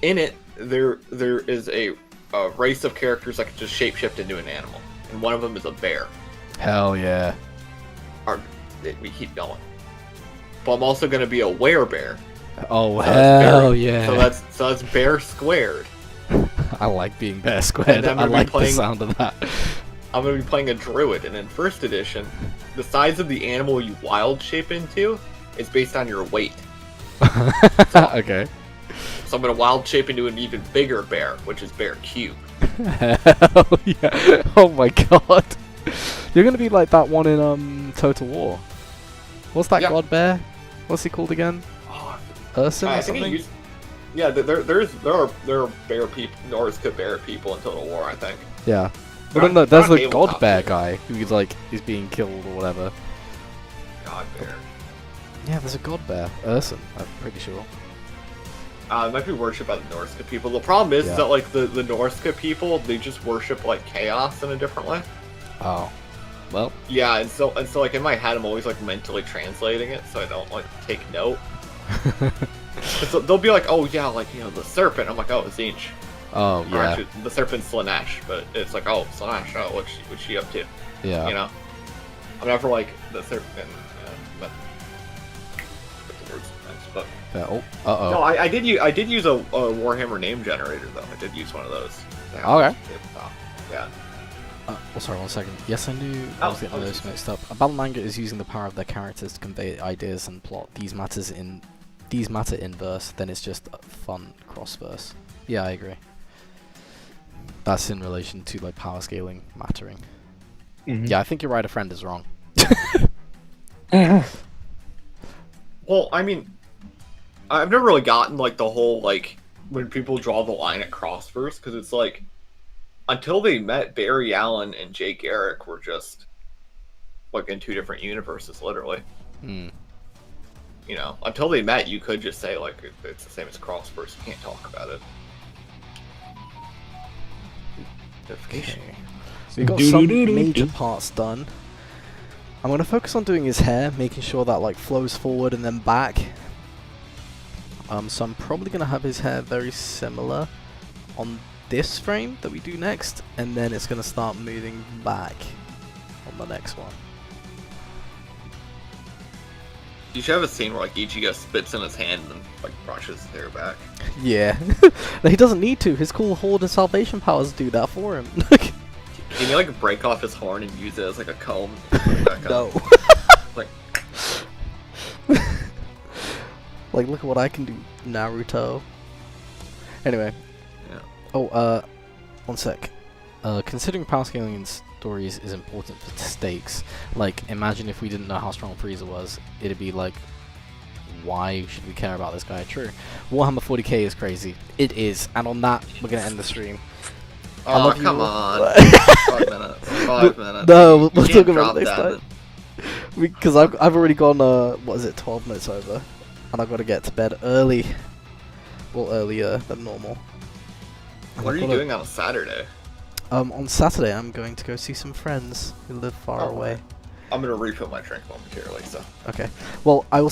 E: in it there is a race of characters that can just shapeshift into an animal, and one of them is a bear.
B: Hell yeah.
E: We keep going. But I'm also going to be a werebear.
B: Oh hell yeah.
E: So that's bear squared.
B: I like being bear squared. I like the sound of that.
E: I'm going to be playing a druid, and in first edition, the size of the animal you wild shape into is based on your weight.
B: Okay.
E: So I'm going to wild shape into an even bigger bear, which is bear cube.
B: Hell yeah. Oh my god. You're going to be like that one in Total War. What's that god bear? What's he called again? Urson or something?
E: Yeah, there are bear people, Norse could bear people in Total War, I think.
B: Yeah. But no, there's the god bear guy who is being killed or whatever.
E: god bear.
B: Yeah, there's a god bear. Urson, I'm pretty sure.
E: It might be worshipped by the Norska people. The problem is that like the Norska people, they just worship like chaos in a different way.
B: Oh. Well.
E: Yeah, and so like in my head, I'm always like mentally translating it, so I don't like take note. So they'll be like, oh yeah, like the serpent. I'm like, oh, Zinch.
B: Oh
E: Or
B: yeah.
E: actually, the serpent's Slanesh, but it's like, oh, Slanesh. Oh, what's she up to?
B: Yeah.
E: I'm never like the serpent. But the words sometimes, but.
B: Yeah, oh. Uh oh.
E: No, I did use a Warhammer name generator though. I did use one of those.
B: Okay.
E: Yeah.
B: Oh, sorry, 1 second. Yes, I knew I was getting those mixed up. A battle manga is using the power of their characters to convey ideas and plot. These matter in verse, then it's just a fun cross verse. Yeah, I agree. That's in relation to like power scaling mattering. Yeah, I think you're right. A friend is wrong.
E: Well, I mean, I've never really gotten like the whole like when people draw the line at cross verse because it's like. Until they met, Barry Allen and Jay Garrick were just like in two different universes, literally. Until they met, you could just say like it's the same as Crossverse. You can't talk about it.
B: Okay. So we got some major parts done. I'm gonna focus on doing his hair, making sure that like flows forward and then back. So I'm probably gonna have his hair very similar on this frame that we do next, and then it's going to start moving back on the next one.
E: You should have a scene where like Ichigo spits in his hand and like brushes his hair back.
B: Yeah. He doesn't need to. His cool Horde and Salvation powers do that for him.
E: Can you like break off his horn and use it as like a comb? And put it back
B: No.
E: on? Like.
B: Like, look at what I can do, Naruto. Anyway.
E: Yeah.
B: Oh, 1 sec. Considering power scaling in stories is important for stakes, like, imagine if we didn't know how strong Frieza was, it'd be like, why should we care about this guy? True. Warhammer 40k is crazy. It is. And on that, we're gonna end the stream.
E: Oh, come on. 5 minutes. 5 minutes.
B: No, we'll
E: You
B: talk
E: can't
B: about it
E: drop
B: next
E: that.
B: time. Because I've already gone, 12 minutes over. And I've got to get to bed early. Well, earlier than normal.
E: What are you doing on a Saturday?
B: On Saturday, I'm going to go see some friends who live far away.
E: I'm gonna refill my drink momentarily, so.
B: Okay. Well, I will